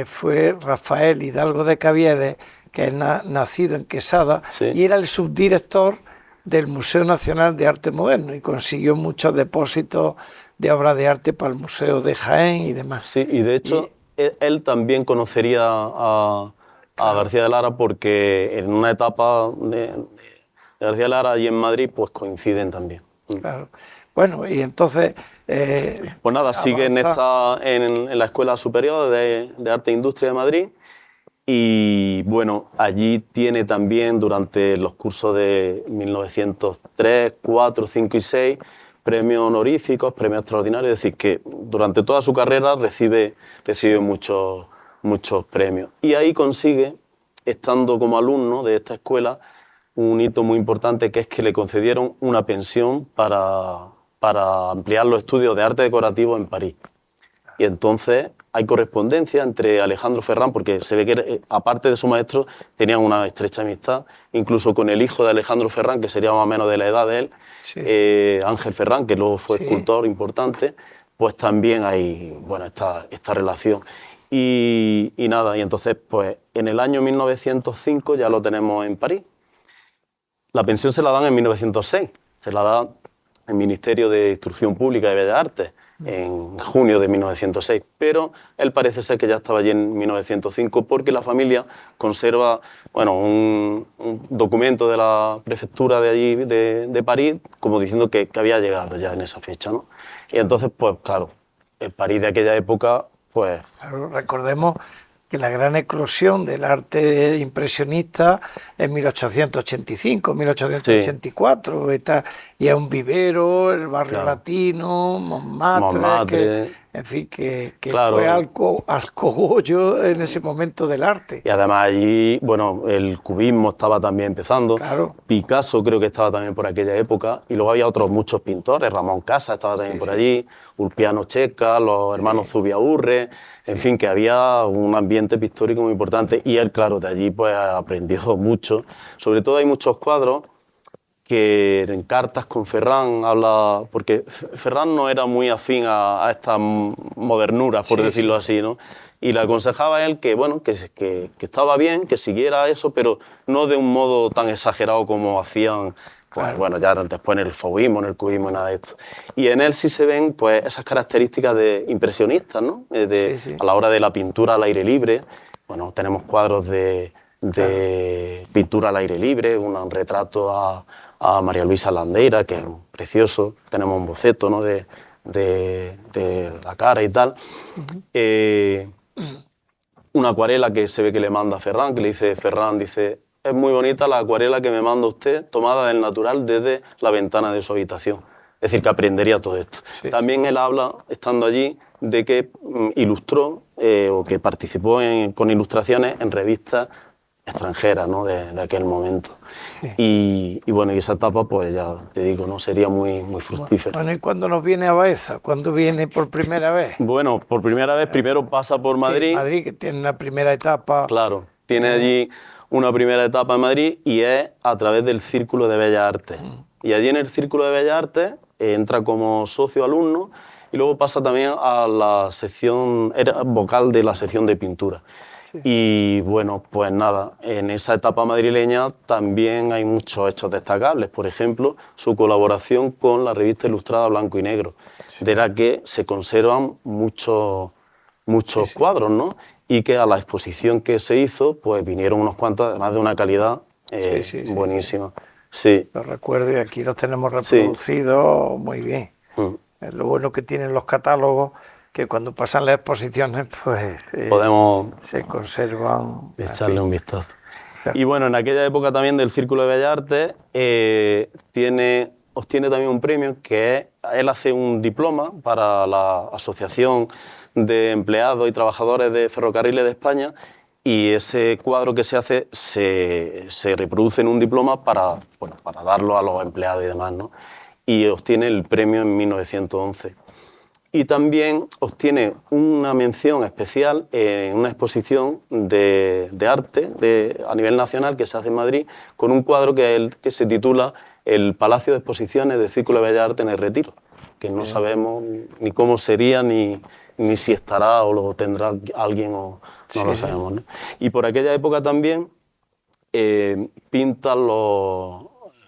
fue Rafael Hidalgo de Caviedes, que es nacido en Quesada, y era el subdirector del Museo Nacional de Arte Moderno, y consiguió muchos depósitos de obras de arte para el Museo de Jaén y demás. Sí, y de hecho él también conocería a García de Lara, porque en una etapa de García de Lara y en Madrid pues coinciden también. Claro. Bueno, y entonces... pues nada, sigue en la Escuela Superior de Arte e Industria de Madrid, y bueno, allí tiene también, durante los cursos de 1903, 4, 5 y 6, premios honoríficos, premios extraordinarios, es decir, que durante toda su carrera recibe muchos premios. Y ahí consigue, estando como alumno de esta escuela, un hito muy importante, que es que le concedieron una pensión para ampliar los estudios de arte decorativo en París. Y entonces hay correspondencia entre Alejandro Ferrán, porque se ve que, aparte de su maestro, tenían una estrecha amistad, incluso con el hijo de Alejandro Ferrán, que sería más o menos de la edad de él, Ángel Ferrán, que luego fue escultor importante, pues también hay, bueno, esta relación. Y nada, y entonces, pues en el año 1905 ya lo tenemos en París. La pensión se la dan en 1906, se la da el Ministerio de Instrucción Pública y Bellas Artes en junio de 1906, pero él parece ser que ya estaba allí en 1905, porque la familia conserva, bueno, un documento de la prefectura de allí, de París, como diciendo que había llegado ya en esa fecha, ¿no? Y entonces, pues claro, el París de aquella época, pues... Claro, recordemos que la gran eclosión del arte impresionista en 1885, 1884, y es un vivero, el barrio latino, Montmartre. En fin, que fue alcogollo en ese momento del arte. Y además allí, bueno, el cubismo estaba también empezando. Claro. Picasso creo que estaba también por aquella época. Y luego había otros muchos pintores. Ramón Casas estaba también por allí. Ulpiano Checa, los hermanos Zubiaurre. En fin, que había un ambiente pictórico muy importante. Y él, claro, de allí pues aprendió mucho. Sobre todo hay muchos cuadros que en cartas con Ferrán habla, porque Ferrán no era muy afín a estas modernuras, por decirlo así, ¿no? Y le aconsejaba a él que, bueno, que estaba bien, que siguiera eso, pero no de un modo tan exagerado como hacían, pues bueno, ya después en el fauvismo, en el cubismo, nada de esto. Y en él sí se ven, pues, esas características de impresionistas, ¿no? A la hora de la pintura al aire libre. Bueno, tenemos cuadros de pintura al aire libre, un retrato a María Luisa Landeira, que es precioso. Tenemos un boceto, ¿no?, de la cara y tal. una acuarela que se ve que le manda a Ferran, que le dice Ferran, dice, es muy bonita la acuarela que me manda usted, tomada del natural desde la ventana de su habitación. Es decir, que aprendería todo esto. Sí. También él habla, estando allí, de que ilustró o que participó con ilustraciones en revistas extranjeras, ¿no? de aquel momento. Sí. Y bueno, y esa etapa, pues ya te digo, ¿no? Sería muy, muy fructífera. Bueno, ¿y cuándo nos viene a Baeza? ¿Cuándo viene por primera vez? Bueno, por primera vez, primero pasa por Madrid. Sí, Madrid, que tiene una primera etapa. Claro, tiene allí una primera etapa en Madrid y es a través del Círculo de Bellas Artes. Y allí en el Círculo de Bellas Artes entra como socio alumno y luego pasa también a la sección, era vocal de la sección de pintura. Sí. Y bueno, pues nada, en esa etapa madrileña también hay muchos hechos destacables. Por ejemplo, su colaboración con la revista ilustrada Blanco y Negro, de la que se conservan muchos cuadros, ¿no? Y que a la exposición que se hizo, pues vinieron unos cuantos, además de una calidad buenísima. Sí. Lo recuerdo y aquí los tenemos reproducidos muy bien. Lo bueno que tienen los catálogos, que cuando pasan las exposiciones, pues podemos se conservan. Echarle un vistazo. Claro. Y bueno, en aquella época también del Círculo de Bellas Artes obtiene también un premio que es, él hace un diploma para la Asociación de Empleados y Trabajadores de Ferrocarriles de España y ese cuadro que se hace se reproduce en un diploma para darlo a los empleados y demás, ¿no? Y obtiene el premio en 1911. Y también obtiene una mención especial en una exposición de arte a nivel nacional que se hace en Madrid con un cuadro que se titula El Palacio de Exposiciones del Círculo de Bellas Artes en el Retiro, que no sabemos ni cómo sería ni si estará o lo tendrá alguien o no lo sabemos, ¿no? Y por aquella época también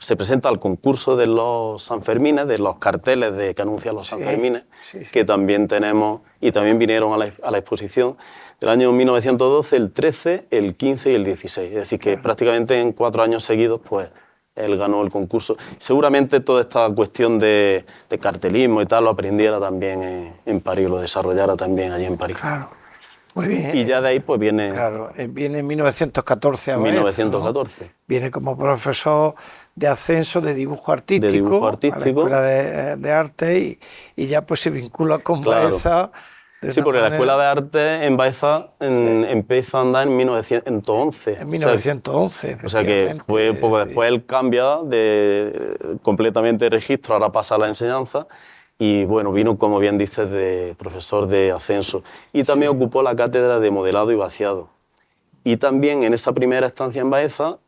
se presenta al concurso de los Sanfermines, de los carteles que anuncian los Sanfermines, que también tenemos y también vinieron a la exposición del año 1912, el 13, el 15 y el 16. Es decir, que prácticamente en 4 años seguidos, pues, él ganó el concurso. Seguramente toda esta cuestión de cartelismo y tal lo aprendiera también en París, lo desarrollara también allí en París. Claro. Muy bien. Y ya de ahí pues viene... Claro, viene en 1914 a Baeza, 1914. ¿no? Viene como profesor de ascenso de dibujo artístico, a la Escuela de Arte y ya pues se vincula con Baeza. Sí, porque la Escuela de Arte en Baeza empieza a andar en 1911. En 1911, o sea que fue poco después él cambia completamente de registro, ahora pasa a la enseñanza. Y bueno, vino, como bien dices, de profesor de ascenso. Y también ocupó la cátedra de modelado y vaciado. Y también en esa primera estancia en Baeza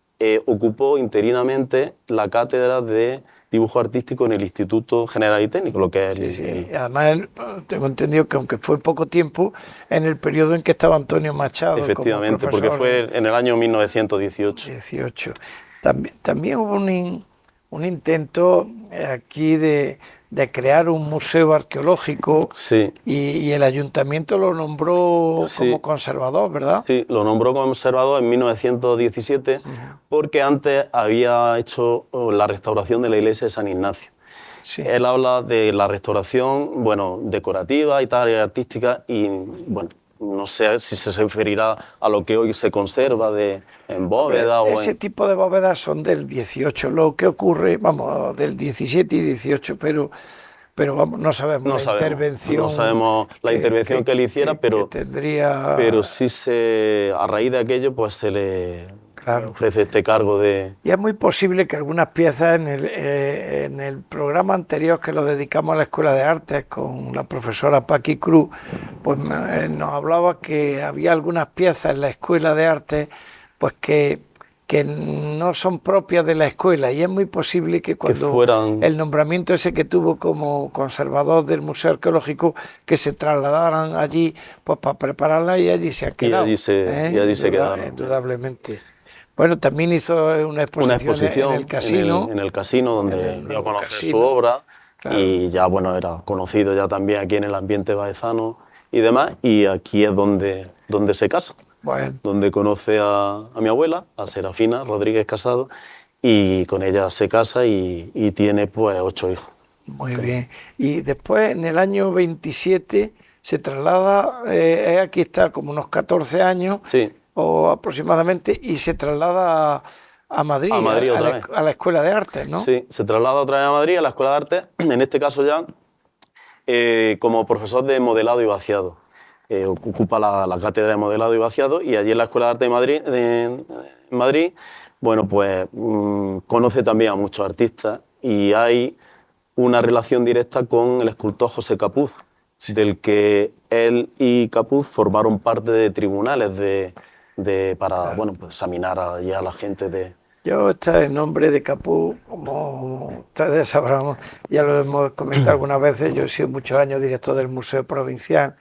ocupó interinamente la cátedra de dibujo artístico en el Instituto General y Técnico, lo que es Y además tengo entendido que aunque fue poco tiempo, en el periodo en que estaba Antonio Machado. Efectivamente, como porque fue en el año 1918. También hubo un intento aquí de crear un museo arqueológico y el ayuntamiento lo nombró como conservador, ¿verdad? Sí, lo nombró conservador en 1917 porque antes había hecho la restauración de la iglesia de San Ignacio. Sí. Él habla de la restauración, bueno, decorativa y tal, y artística, y bueno, no sé si se referirá a lo que hoy se conserva en bóveda Ese tipo de bóvedas son del 18, lo que ocurre, vamos, del 17 y 18, pero vamos, no sabemos la intervención. No sabemos la intervención que él hiciera, pero tendría... Pero sí a raíz de aquello, pues se le ofrece este cargo de... Y es muy posible que algunas piezas en el programa anterior que lo dedicamos a la Escuela de Artes con la profesora Paqui Cruz, pues nos hablaba que había algunas piezas en la Escuela de Artes pues que no son propias de la escuela, y es muy posible que cuando el nombramiento ese que tuvo como conservador del Museo Arqueológico, que se trasladaran allí pues para prepararla, y allí se han quedado. Y allí se quedaron. Indudablemente. Bueno, también hizo una exposición en el casino. En el casino, donde dio a conocer su obra, y ya bueno, era conocido ya también aquí en el ambiente baezano y demás, y aquí es donde se casa. Bueno. Donde conoce a mi abuela, a Serafina Rodríguez Casado, y con ella se casa y tiene pues 8 hijos. Muy bien. Y después, en el año 27, se traslada, aquí está como unos 14 años Sí, o aproximadamente, y se traslada a Madrid, a Madrid otra la, vez. a la Escuela de Artes, ¿no? Sí, se traslada otra vez a Madrid, a la Escuela de Arte, en este caso ya como profesor de modelado y vaciado. Ocupa la cátedra de modelado y vaciado y allí en la Escuela de Arte de Madrid, en Madrid, bueno, pues conoce también a muchos artistas y hay una relación directa con el escultor José Capuz, del que él y Capuz formaron parte de tribunales para bueno, pues examinar a la gente de... Yo, el nombre de Capú, como ustedes sabrán, ya lo hemos comentado algunas veces, yo he sido muchos años director del Museo Provincial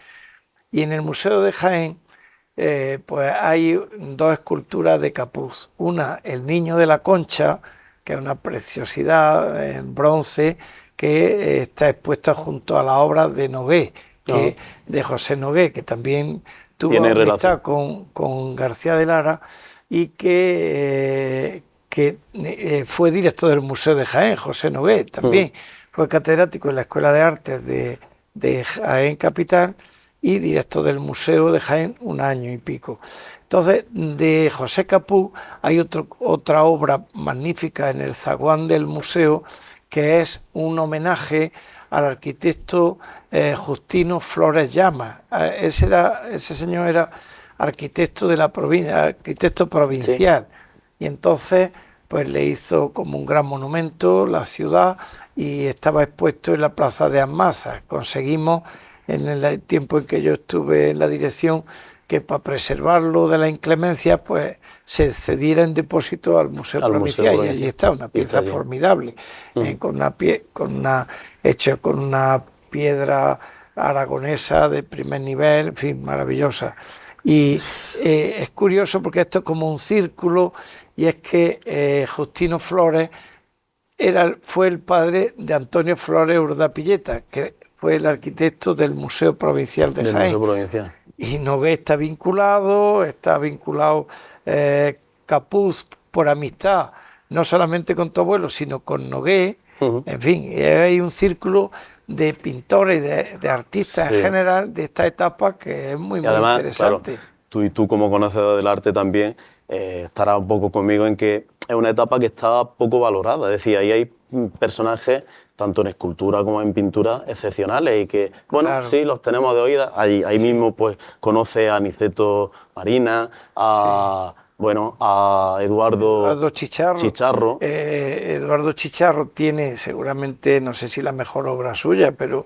y en el Museo de Jaén pues hay dos esculturas de Capuz. Una, el Niño de la Concha, que es una preciosidad en bronce que está expuesta junto a la obra de Nogué, de José Nogué, que también tuvo amistad con García de Lara y que fue director del Museo de Jaén, José Nogué también. Fue catedrático en la Escuela de Artes de Jaén Capital y director del Museo de Jaén un año y pico. Entonces, de José Capú hay otra obra magnífica en el zaguán del museo, que es un homenaje al arquitecto Justino Flores Llama. Ese señor era arquitecto de la provincia, arquitecto provincial. Sí. Y entonces pues le hizo como un gran monumento la ciudad y estaba expuesto en la plaza de Almazar. Conseguimos en el tiempo en que yo estuve en la dirección que para preservarlo de la inclemencia pues se cediera en depósito al Museo Provincial y allí está una pieza formidable hecha con una piedra aragonesa de primer nivel, en fin, maravillosa. Y es curioso porque esto es como un círculo y es que Justino Flores fue el padre de Antonio Flores Urdapilleta, que fue el arquitecto del Museo Provincial de Jaén. Museo Provincial. Y Nogué está vinculado Capuz por amistad, no solamente con tu abuelo, sino con Nogué. En fin, hay un círculo de pintores y de artistas en general de esta etapa que es muy interesante. Claro, tú como conocedor del arte también estarás un poco conmigo en que es una etapa que está poco valorada. Es decir, ahí hay personajes, tanto en escultura como en pintura, excepcionales y que, bueno, sí, los tenemos de oídas. Ahí mismo pues conoce a Aniceto Marina, a Eduardo Chicharro. Eduardo Chicharro tiene seguramente, no sé si la mejor obra suya, pero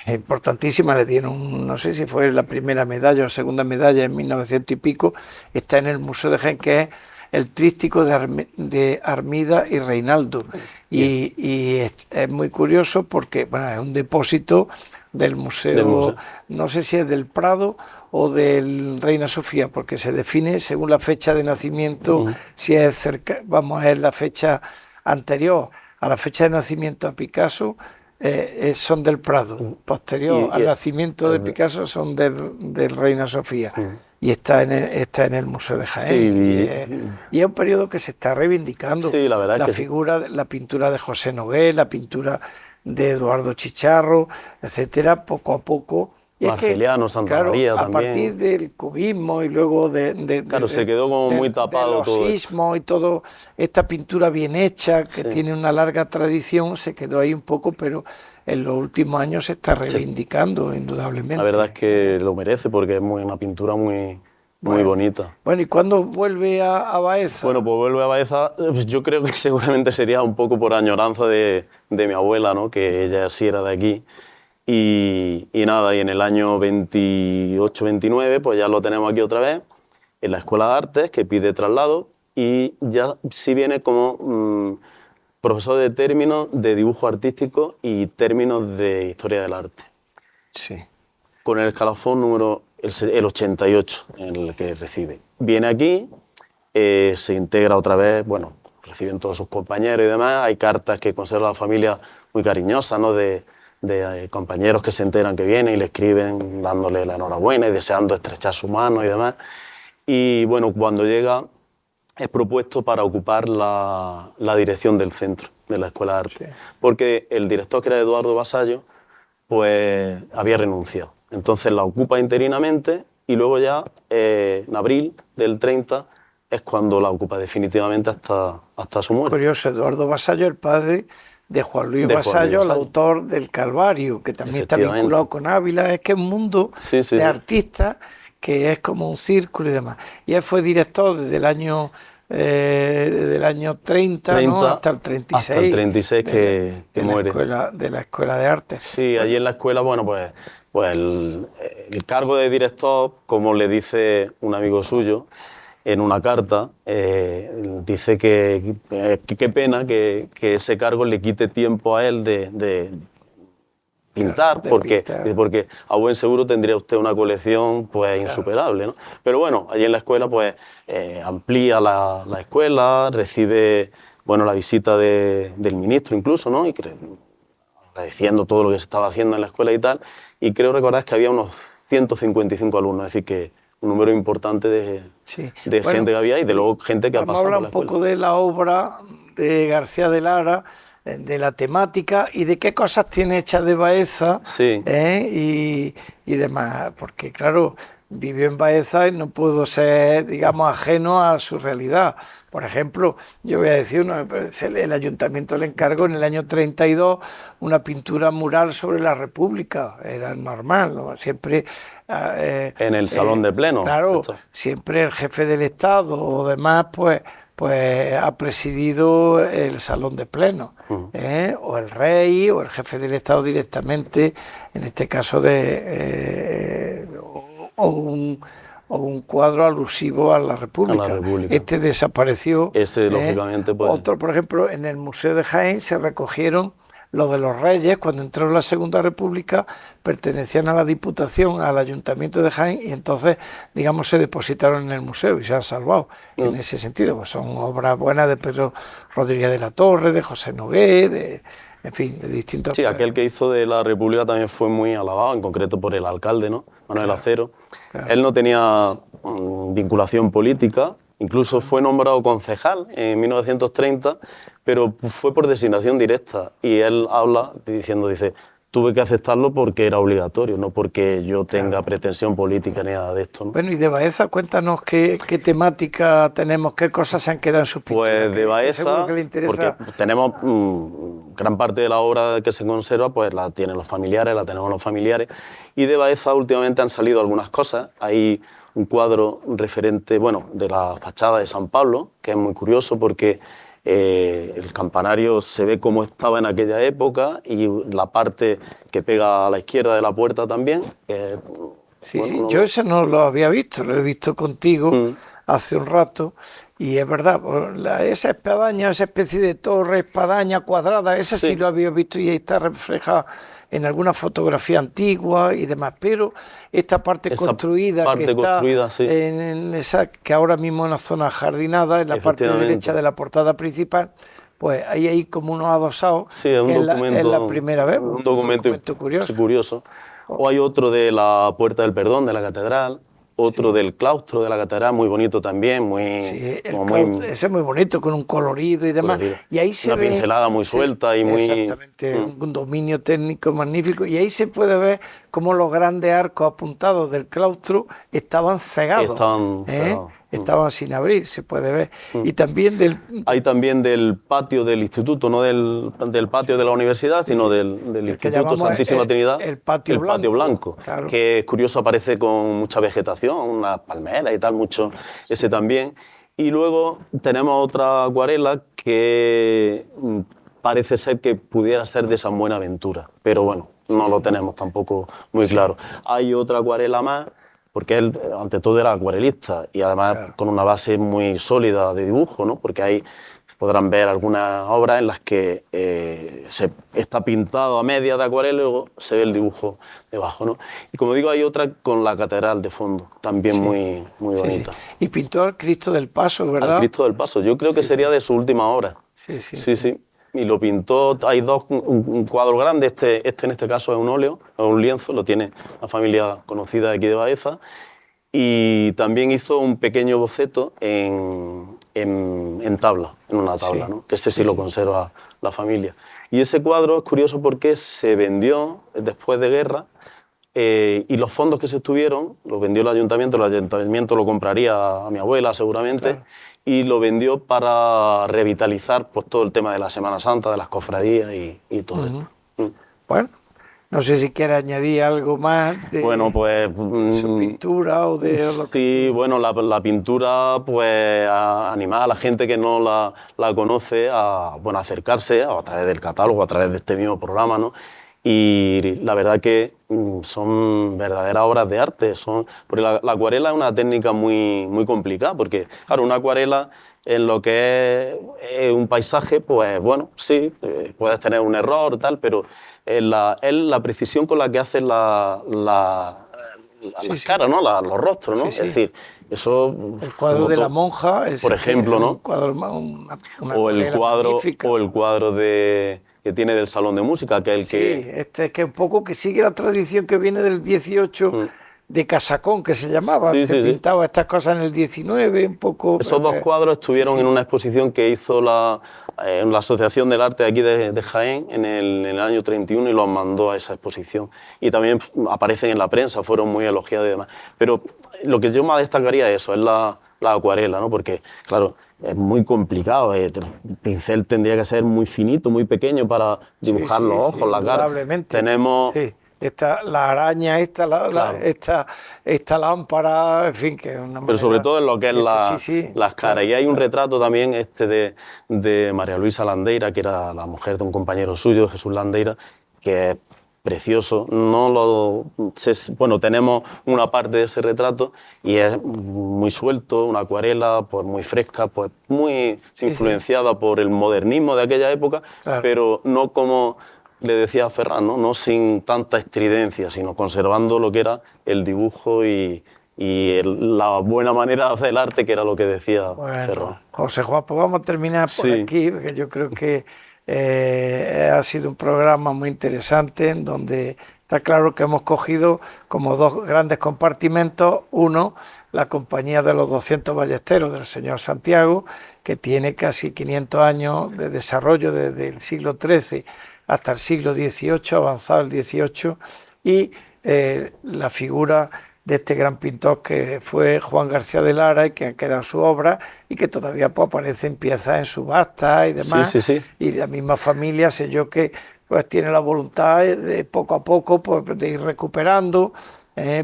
es importantísima. Le dieron, no sé si fue la primera medalla o segunda medalla en 1900 y pico. Está en el Museo de Jaén, que es el tríptico de Armida y Reinaldo. Y es muy curioso porque bueno, es un depósito del museo, no sé si es del Prado o del Reina Sofía, porque se define según la fecha de nacimiento, si es es la fecha anterior a la fecha de nacimiento a Picasso, son del Prado, posterior al nacimiento de Picasso son del Reina Sofía. Y está en el Museo de Jaén. Y es un periodo que se está reivindicando. Sí, la verdad la pintura de José Nogué, la pintura de Eduardo Chicharro, etcétera, poco a poco. Y Marceliano, Santa María también. A partir del cubismo y luego se quedó como muy tapado todo. Del osismo y todo, esta pintura bien hecha, que tiene una larga tradición, se quedó ahí un poco, pero en los últimos años se está reivindicando, indudablemente. La verdad es que lo merece porque es una pintura muy bonita. Bueno, ¿y cuándo vuelve a Baeza? Bueno, pues vuelve a Baeza, yo creo que seguramente sería un poco por añoranza de mi abuela, ¿no? Que ella sí era de aquí. Y nada, y en el año 28-29 pues ya lo tenemos aquí otra vez, en la Escuela de Artes, que pide traslado, y ya sí viene como profesor de términos de dibujo artístico y términos de historia del arte. Sí. Con el escalafón número el 88 en el que recibe. Viene aquí, se integra otra vez, bueno, reciben todos sus compañeros y demás, hay cartas que conserva la familia muy cariñosas, ¿no? de compañeros que se enteran que viene y le escriben dándole la enhorabuena y deseando estrechar su mano y demás. Y bueno, cuando llega es propuesto para ocupar la dirección del centro de la Escuela de Arte, porque el director, que era Eduardo Vasallo, pues había renunciado. Entonces la ocupa interinamente y luego ya en abril del 30 es cuando la ocupa definitivamente hasta su muerte. Curioso, Eduardo Vasallo, el padre de Juan Luis De Juan Luis Vasallo, el Vasallo. autor del Calvario, que también está Efectivamente. vinculado con Ávila. Es que es un mundo Sí, sí, de sí. artistas que es como un círculo y demás. Y él fue director desde el año 30, ¿no? Hasta el 36. Hasta el 36 que de muere. De la Escuela de Arte. Sí, allí en la escuela, bueno, pues el cargo de director, como le dice un amigo suyo en una carta, dice que qué pena que ese cargo le quite tiempo a él de pintar, De porque a buen seguro tendría usted una colección pues insuperable, ¿no? Pero bueno, allí en la escuela pues amplía la escuela, recibe bueno la visita del ministro incluso, ¿no? Y agradeciendo todo lo que se estaba haciendo en la escuela y tal, y creo recordar que había unos 155 alumnos, es decir que un número importante de Bueno, gente que había y de luego gente que ha pasado por la Vamos a hablar un escuela. poco de la obra de García de Lara, de la temática y de qué cosas tiene hechas de Baeza, Sí. y demás, porque claro, vivió en Baeza y no pudo ser, digamos, ajeno a su realidad. Por ejemplo, yo voy a decir, el ayuntamiento le encargó en el año 32 una pintura mural sobre la República, era normal, ¿no? Siempre... en el salón de pleno. Claro, siempre el jefe del Estado o demás, pues ha presidido el salón de pleno, o el rey o el jefe del Estado directamente, en este caso o un cuadro alusivo a la República. A la República. Este desapareció. Ese, lógicamente, pues... Otro, por ejemplo, en el Museo de Jaén se recogieron los de los Reyes, cuando entró la Segunda República, pertenecían a la Diputación, al Ayuntamiento de Jaén, y entonces, digamos, se depositaron en el museo y se han salvado. En ese sentido, pues son obras buenas de Pedro Rodríguez de la Torre, de José Nogué, en fin, de distintos... Sí, aquel que hizo de la República también fue muy alabado, en concreto por el alcalde, ¿no? Manuel Acero. Claro. Él no tenía vinculación política, incluso fue nombrado concejal en 1930, pero fue por designación directa. Y él habla dice, tuve que aceptarlo porque era obligatorio, no porque yo tenga pretensión política ni nada de esto, ¿no? Bueno, y de Baeza, cuéntanos qué temática tenemos, qué cosas se han quedado en sus pinturas. Pues de Baeza, porque tenemos gran parte de la obra que se conserva, pues la tienen los familiares, la tenemos los familiares, y de Baeza últimamente han salido algunas cosas. Hay un cuadro referente, bueno, de la fachada de San Pablo, que es muy curioso porque el campanario se ve como estaba en aquella época y la parte que pega a la izquierda de la puerta también. Sí, bueno, sí, yo ese no lo había visto, lo he visto contigo hace un rato, y es verdad, esa espadaña, esa especie de torre, espadaña cuadrada, esa sí lo había visto y ahí está reflejada en alguna fotografía antigua y demás, pero esta parte construida que está en esa, que ahora mismo es una zona jardinada, en la parte derecha de la portada principal, pues ahí hay como unos adosados, sí, es un documento, es la primera vez, un documento curioso. curioso. O hay otro de la Puerta del Perdón de la catedral, otro del claustro de la catedral, muy bonito también, muy... Sí, ese es muy bonito, con un colorido y demás. Colorido. Y ahí se una ve, pincelada muy suelta y muy... Exactamente, un dominio técnico magnífico. Y ahí se puede ver cómo los grandes arcos apuntados del claustro estaban cegados. Estaban sin abrir, se puede ver. Y también hay también del patio del instituto, no del patio de la universidad, sino del Instituto Santísima Trinidad, el patio blanco, claro. Que es curioso, aparece con mucha vegetación, unas palmeras y tal, mucho, ese también. Y luego tenemos otra acuarela que parece ser que pudiera ser de San Buenaventura, pero bueno, no lo tenemos tampoco muy claro. Hay otra acuarela más, porque él ante todo era acuarelista y además con una base muy sólida de dibujo, ¿no? Porque ahí podrán ver algunas obras en las que está pintado a media de acuarela y luego se ve el dibujo debajo, ¿no? Y como digo, hay otra con la catedral de fondo, también muy bonita. Sí. Y pintó al Cristo del Paso, ¿verdad? Al Cristo del Paso, yo creo que sería de su última obra. Sí. Y lo pintó, hay un cuadro grande, este en este caso es un óleo, es un lienzo, lo tiene la familia conocida de aquí de Baeza, y también hizo un pequeño boceto en tabla, en una tabla, ¿no? Que ese sí lo conserva la familia. Y ese cuadro es curioso porque se vendió después de guerra y los fondos que se estuvieron los vendió el ayuntamiento lo compraría a mi abuela seguramente, claro. Y lo vendió para revitalizar pues, todo el tema de la Semana Santa, de las cofradías y todo esto. Bueno, no sé si quiere añadir algo más de, bueno, pues, su pintura o de... Sí, bueno, la pintura, pues animar a la gente que no la conoce a bueno, acercarse a través del catálogo, a través de este mismo programa, ¿no? Y la verdad que son verdaderas obras de arte. Porque la acuarela es una técnica muy, muy complicada, porque claro, una acuarela en lo que es un paisaje, pues bueno, sí, puedes tener un error, tal, pero es la precisión con la que haces las caras, ¿no? Los rostros, ¿no? Sí, sí. Es decir, eso... El cuadro de la monja, por ejemplo, ¿no? O el cuadro que tiene del Salón de Música, que es el que... Sí, este es que un poco que sigue la tradición que viene del 18 de Casacón, que se llamaba, se pintaba estas cosas en el 19, un poco... Esos dos cuadros estuvieron en una exposición que hizo la Asociación del Arte de aquí de Jaén en el año 31 y los mandó a esa exposición. Y también aparecen en la prensa, fueron muy elogiados y demás. Pero lo que yo más destacaría es eso, es la acuarela, ¿no? Porque, claro, es muy complicado. El pincel tendría que ser muy finito, muy pequeño para dibujar los ojos, la cara. Tenemos... Sí. La araña, claro. esta lámpara, en fin, que es una manera... Pero sobre todo en lo que es las caras. Y hay un retrato también de María Luisa Landeira, que era la mujer de un compañero suyo, Jesús Landeira, que es precioso. Bueno, tenemos una parte de ese retrato y es muy suelto, una acuarela pues muy fresca, pues muy influenciada por el modernismo de aquella época, pero no como... Le decía a Ferran, no sin tanta estridencia, sino conservando lo que era el dibujo y la buena manera de hacer el arte, que era lo que decía Ferran. José Juan, pues vamos a terminar por aquí, porque yo creo que ha sido un programa muy interesante, en donde está claro que hemos cogido como dos grandes compartimentos. Uno, la Compañía de los 200 Ballesteros del señor Santiago, que tiene casi 500 años de desarrollo desde el siglo XIII hasta el siglo XVIII, avanzado el XVIII, y la figura de este gran pintor que fue Juan García de Lara y que queda en su obra y que todavía pues, aparecen piezas en subastas y demás. Y la misma familia, sé yo que pues tiene la voluntad de poco a poco pues, de ir recuperando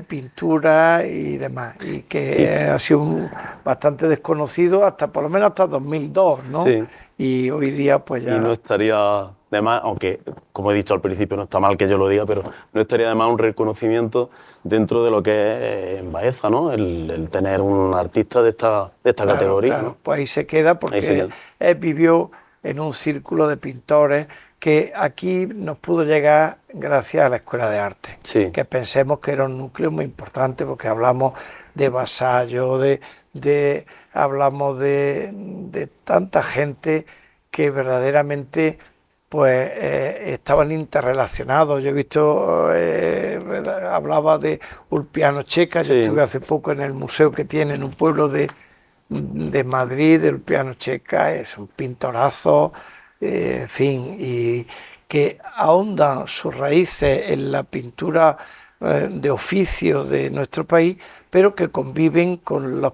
pintura y demás, y que ha sido bastante desconocido hasta por lo menos hasta 2002, ¿no? Sí. Y hoy día pues ya... Y no estaría de más, aunque como he dicho al principio no está mal que yo lo diga, pero no estaría de más un reconocimiento dentro de lo que es en Baeza, ¿no? El tener un artista de esta categoría. Claro. ¿no? Pues ahí se queda porque él vivió en un círculo de pintores que aquí nos pudo llegar gracias a la Escuela de Arte, que pensemos que era un núcleo muy importante porque hablamos de Vasallo, hablamos de tanta gente que verdaderamente pues estaban interrelacionados. Yo he visto, hablaba de Ulpiano Checa, yo estuve hace poco en el museo que tiene en un pueblo de Madrid, de Ulpiano Checa, es un pintorazo, en fin, y que ahondan sus raíces en la pintura de oficio de nuestro país, pero que conviven con los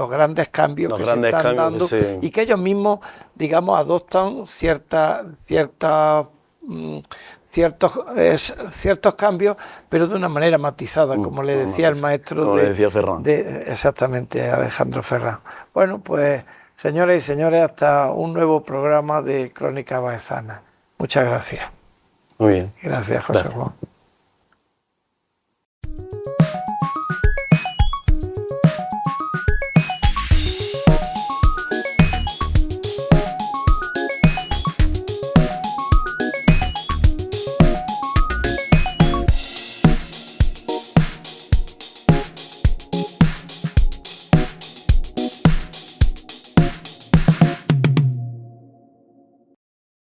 grandes cambios que se están dando y que ellos mismos, digamos, adoptan ciertos cambios, pero de una manera matizada, como le decía el maestro, como le decía Ferran. Exactamente, Alejandro Ferran. Bueno, pues señoras y señores, hasta un nuevo programa de Crónica Baezana. Muchas gracias. Muy bien. Gracias, José Juan.